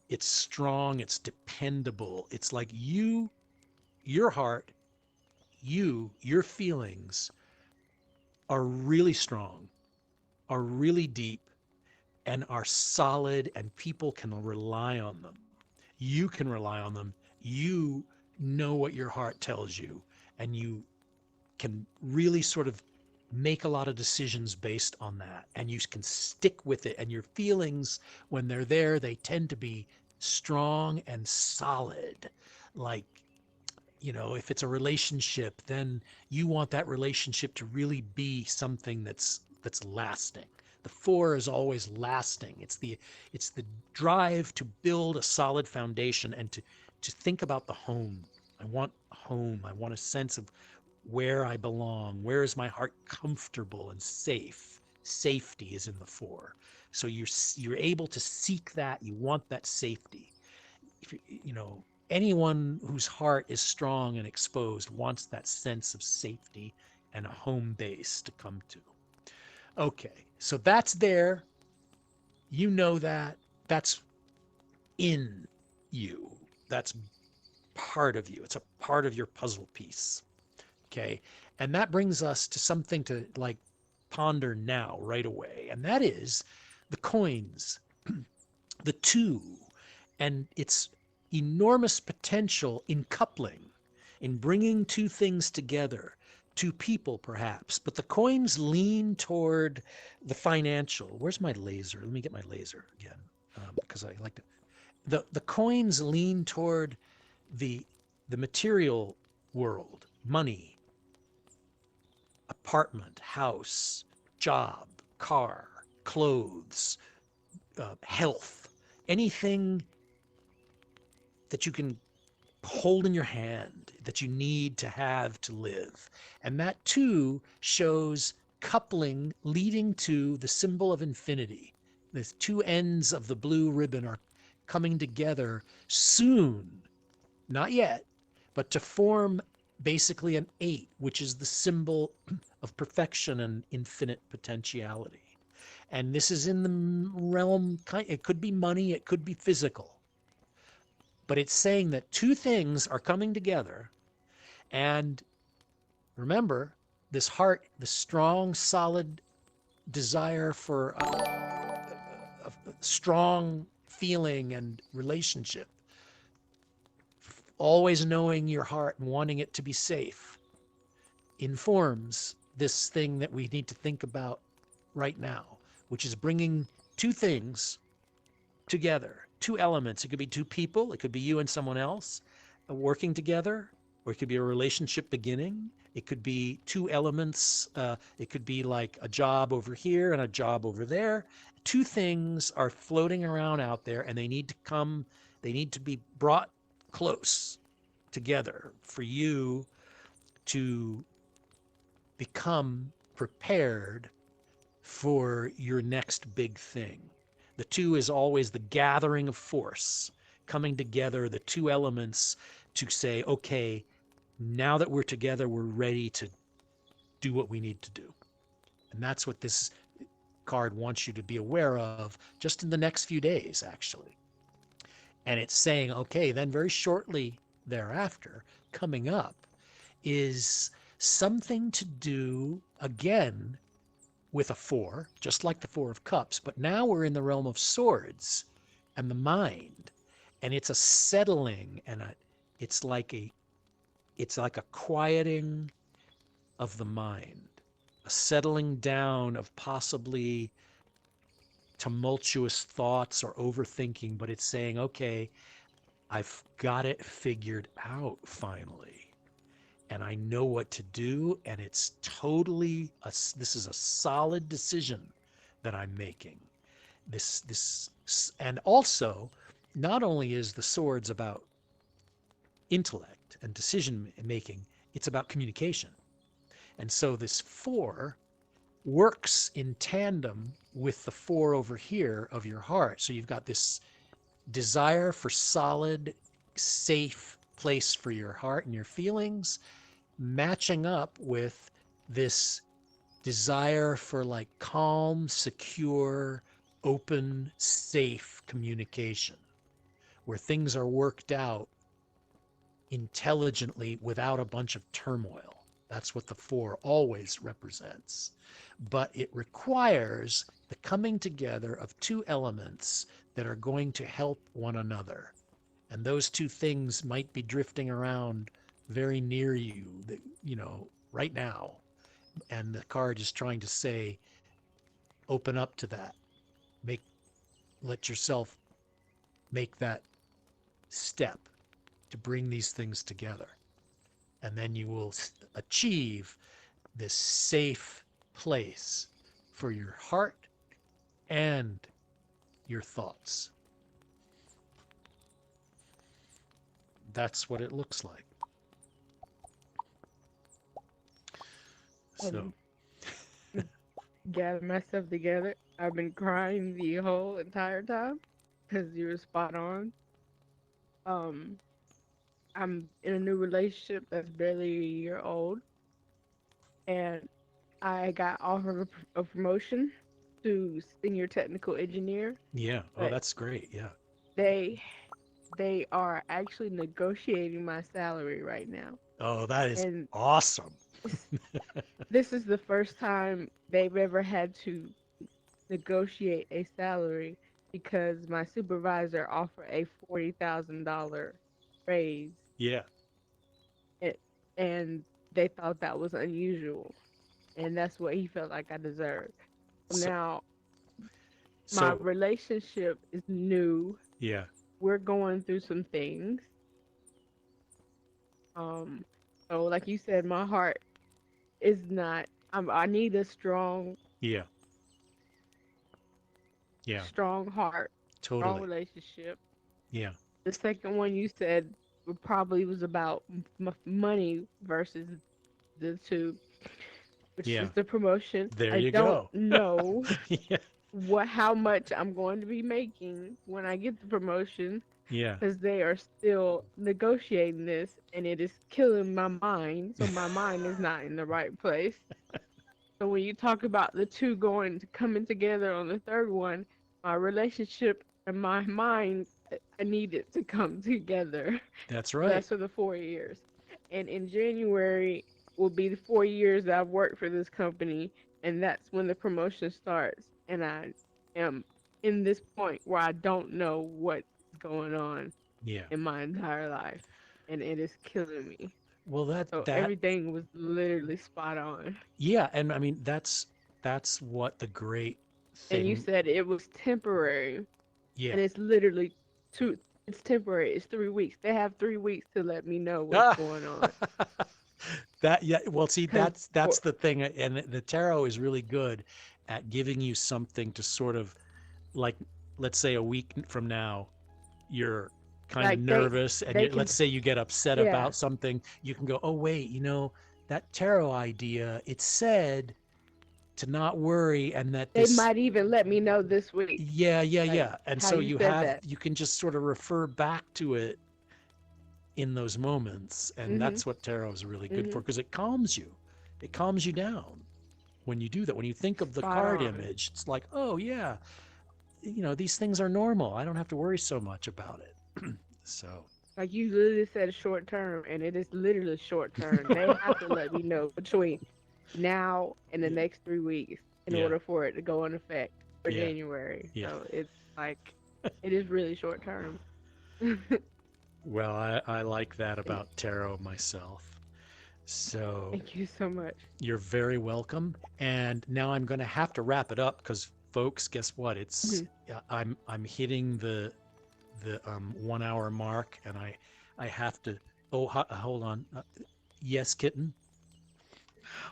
It's strong, it's dependable. It's like your heart, your feelings are really strong, are really deep, and are solid, and people can rely on them. You can rely on them. You know what your heart tells you, and you can really sort of make a lot of decisions based on that, and you can stick with it. And your feelings, when they're there, they tend to be strong and solid. Like, you know, if it's a relationship, then you want that relationship to really be something that's lasting. The 4 is always lasting. It's the drive to build a solid foundation and to think about the home. I want a home. I want a sense of where I belong. Where is my heart comfortable and safe? Safety is in the 4. So you're able to seek that. You want that safety. If you know, anyone whose heart is strong and exposed wants that sense of safety and a home base to come to. Okay, so that's there. You know that. That's in you. That's part of you. It's a part of your puzzle piece. Okay, and that brings us to something to like ponder now right away, and that is the coins, the 2, and it's enormous potential in coupling, in bringing two things together, two people perhaps, but the coins lean toward the financial. Where's my laser? Let me get my laser again, because I like to. The coins lean toward the material world, money, apartment, house, job, car, clothes, health, anything that you can hold in your hand that you need to have to live. And that too shows coupling leading to the symbol of infinity. The two ends of the blue ribbon are coming together soon, not yet, but to form basically an 8, which is the symbol of perfection and infinite potentiality. And this is in the realm, it could be money, it could be physical. But it's saying that two things are coming together. And remember, this heart, the strong, solid desire for a strong feeling and relationship, always knowing your heart and wanting it to be safe, informs this thing that we need to think about right now, which is bringing two things together, two elements. It could be two people, it could be you and someone else working together, or it could be a relationship beginning. It could be two elements. It could be like a job over here and a job over there. Two things are floating around out there, and they need to be brought close together for you to become prepared for your next big thing. The two is always the gathering of force, coming together, the two elements to say, okay, now that we're together, we're ready to do what we need to do. And that's what this card wants you to be aware of just in the next few days, actually. And it's saying, okay, then very shortly thereafter, coming up, is something to do, again, with a 4, just like the 4 of Cups, but now we're in the realm of swords and the mind, and it's a settling, and it's like a quieting of the mind, a settling down of possibly tumultuous thoughts or overthinking, but it's saying, okay, I've got it figured out finally. And I know what to do, and it's totally, this is a solid decision that I'm making. And also, not only is the swords about intellect and decision making, it's about communication. And so this 4 works in tandem with the 4 over here of your heart. So you've got this desire for solid, safe place for your heart and your feelings, matching up with this desire for like calm, secure, open, safe communication, where things are worked out intelligently without a bunch of turmoil. That's what the 4 always represents. But it requires the coming together of two elements that are going to help one another. And those two things might be drifting around very near you, right now. And the card is trying to say, open up to that. Let yourself make that step to bring these things together. And then you will achieve this safe place for your heart and your thoughts. That's what it looks like. So, Gather myself together. I've been crying the whole entire time because you were spot on. I'm in a new relationship that's barely a year old, and I got offered a promotion to senior technical engineer. yeah. Oh, But that's great. Yeah. they are actually negotiating my salary right now, Oh, that is and awesome. this is the first time they've ever had to negotiate a salary because my supervisor offered a $40,000 raise, Yeah. and they thought that was unusual, and that's what he felt like I deserved. So, Now my so relationship is new. yeah. We're going through some things. So like you said, my heart is not. I need a strong, Yeah. Yeah. strong heart, strong Totally. relationship. Yeah. The second one you said probably was about money versus the two, which Yeah. is the promotion. There I you don't go. know Yeah. how much I'm going to be making when I get the promotion, Yeah. because they are still negotiating this, and it is killing my mind. So my mind is not in the right place. So when you talk about the two coming together on the third one, my relationship and my mind, I need it to come together. That's So right. that's for the 4 years. And in January will be the 4 years that I've worked for this company, and that's when the promotion starts. And I am in this point where I don't know what's going on Yeah. in my entire life, and it is killing me. Well, So that everything was literally spot on. yeah, and I mean that's what the great And you thing. said it was temporary, Yeah. and it's literally two. It's temporary. It's 3 weeks. They have 3 weeks to let me know Ah! what's going on. That yeah, well see 'Cause that's for- the thing, and the tarot is really good at giving you something to sort of like, let's say a week from now you're kind of Like nervous and they let's can, say you get upset yeah. about something, you can go, oh wait, that tarot idea, it said to not worry, and that They this might even let me know this week. yeah, Like and how so you you said have that. you can just sort of refer back to it in those moments, and Mhm. that's what tarot is really good for, Mhm. because it calms you down when you do that. When you think of the Spot card on. image, it's like, oh yeah, these things are normal, I don't have to worry so much about it. So Like you literally said short term, and it is literally short term. They have to let me know between now and the Yeah. next 3 weeks in Yeah. order for it to go into effect for Yeah. January. Yeah. So it's like it is really short term. well, I like that about tarot myself. So Thank you so much. you're very welcome. And now I'm going to have to wrap it up because, folks, guess what? It's I'm hitting the 1 hour mark, and I have to. Oh, hold on. Yes, kitten.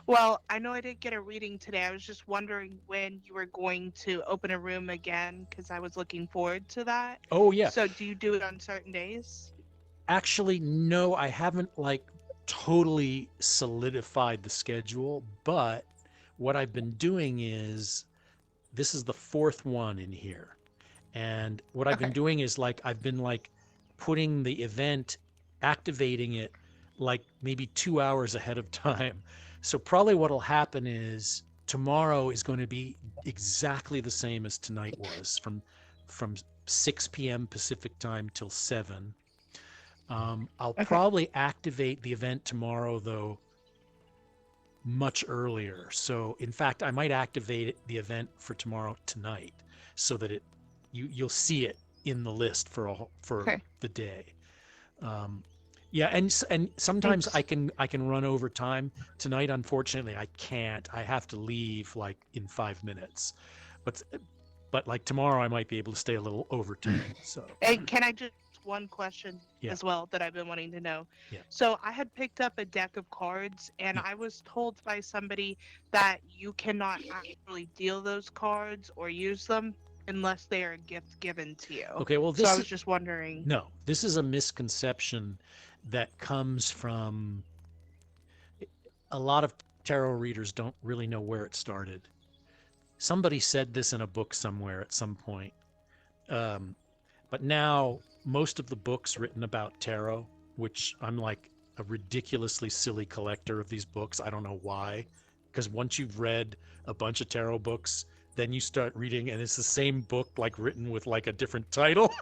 Well, I know I didn't get a reading today. I was just wondering when you were going to open a room again because I was looking forward to that. Oh yeah. So do you do it on certain days? Actually, no, I haven't totally solidified the schedule, but what I've been doing is this is the fourth one in here. And what I've been Okay. doing is I've been putting the event, activating it maybe 2 hours ahead of time. So probably what'll happen is tomorrow is going to be exactly the same as tonight was, from 6 p.m. Pacific time till 7. I'll Okay. probably activate the event tomorrow, though, much earlier. So in fact, I might activate the event for tomorrow tonight, so that you'll see it in the list for Okay. the day. Yeah, and sometimes Thanks. I can run over time. Tonight, unfortunately, I can't. I have to leave in 5 minutes. But tomorrow, I might be able to stay a little over time. So And can I just one question Yeah. as well that I've been wanting to know? Yeah. So I had picked up a deck of cards and Yeah. I was told by somebody that you cannot actually deal those cards or use them unless they are a gift given to you. okay, well, So I was just wondering. no, this is a misconception that comes from a lot of tarot readers don't really know where it started. Somebody said this in a book somewhere at some point. But now most of the books written about tarot, which I'm a ridiculously silly collector of these books. I don't know why, because once you've read a bunch of tarot books, then you start reading and it's the same book written with a different title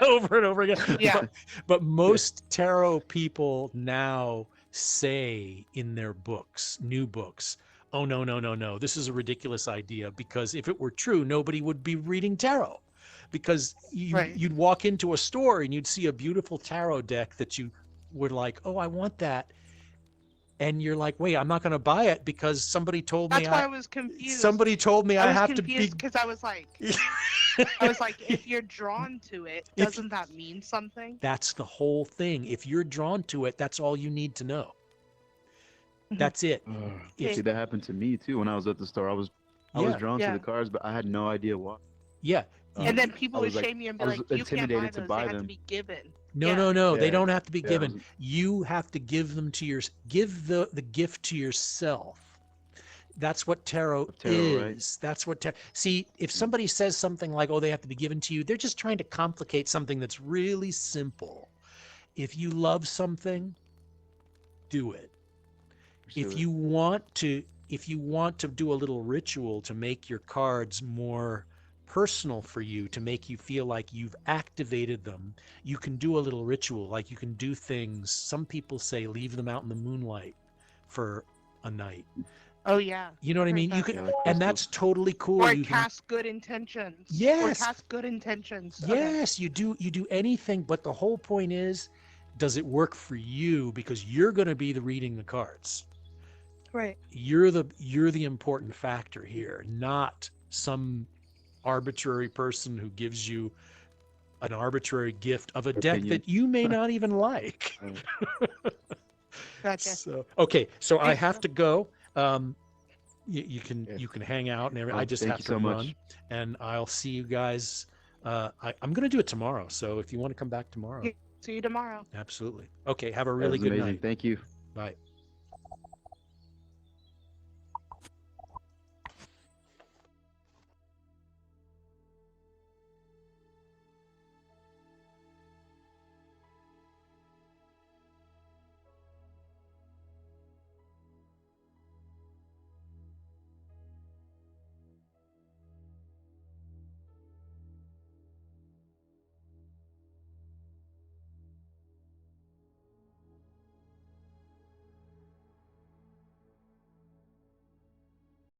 over and over again. Yeah. But most tarot people now say in their books, new books, oh no, this is a ridiculous idea, because if it were true, nobody would be reading tarot, because Right. you'd walk into a store and you'd see a beautiful tarot deck that you were like, oh, I want that. And you're like, wait, I'm not going to buy it because somebody told me That's why I was confused. somebody told me I I was have to confused be. because I was like, if you're drawn to it, If- doesn't that mean something? That's the whole thing. If you're drawn to it, that's all you need to know. Mhm. That's it. Yeah. See, that happened to me too when I was at the store. I was drawn Yeah. to the cards, but I had no idea why. Yeah. And then people I would was, like- shame you and be I was like, you can't buy intimidated those. to buy They have to them. be given. No, Yeah. no. They Yeah. don't have to be Yeah, I given. was- You have to give them to give the gift to yourself. That's what tarot, Tarot, right? is. That's what tarot. See, if somebody says something like, "Oh, they have to be given to you," they're just trying to complicate something that's really simple. If you love something, do it. Pursue If it. you want to do a little ritual to make your cards more personal for you, to make you feel like you've activated them, you can do a little ritual. Like you can do things, some people say leave them out in the moonlight for a night. Oh yeah. You know what I Heard mean? You that. can, Yeah, like and crystals. that's totally cool. Or You can, cast good intentions. Yes. Or cast good intentions. Okay. yes, you do anything, but the whole point is, does it work for you? Because you're going to be the reading the cards. Right. You're the important factor here, not some arbitrary person who gives you an arbitrary gift of a deck Opinion. that you may not even like. Gotcha. So okay, so I Thanks, have Phil. to go. You can Yeah. you can hang out and everything. I Well, just thank have you to so run, much. and I'll see you guys. I'm going to do it tomorrow, so if you want to come back tomorrow, Yeah. See you tomorrow. absolutely. Okay, have a That really was good amazing. night. Thank you. Bye.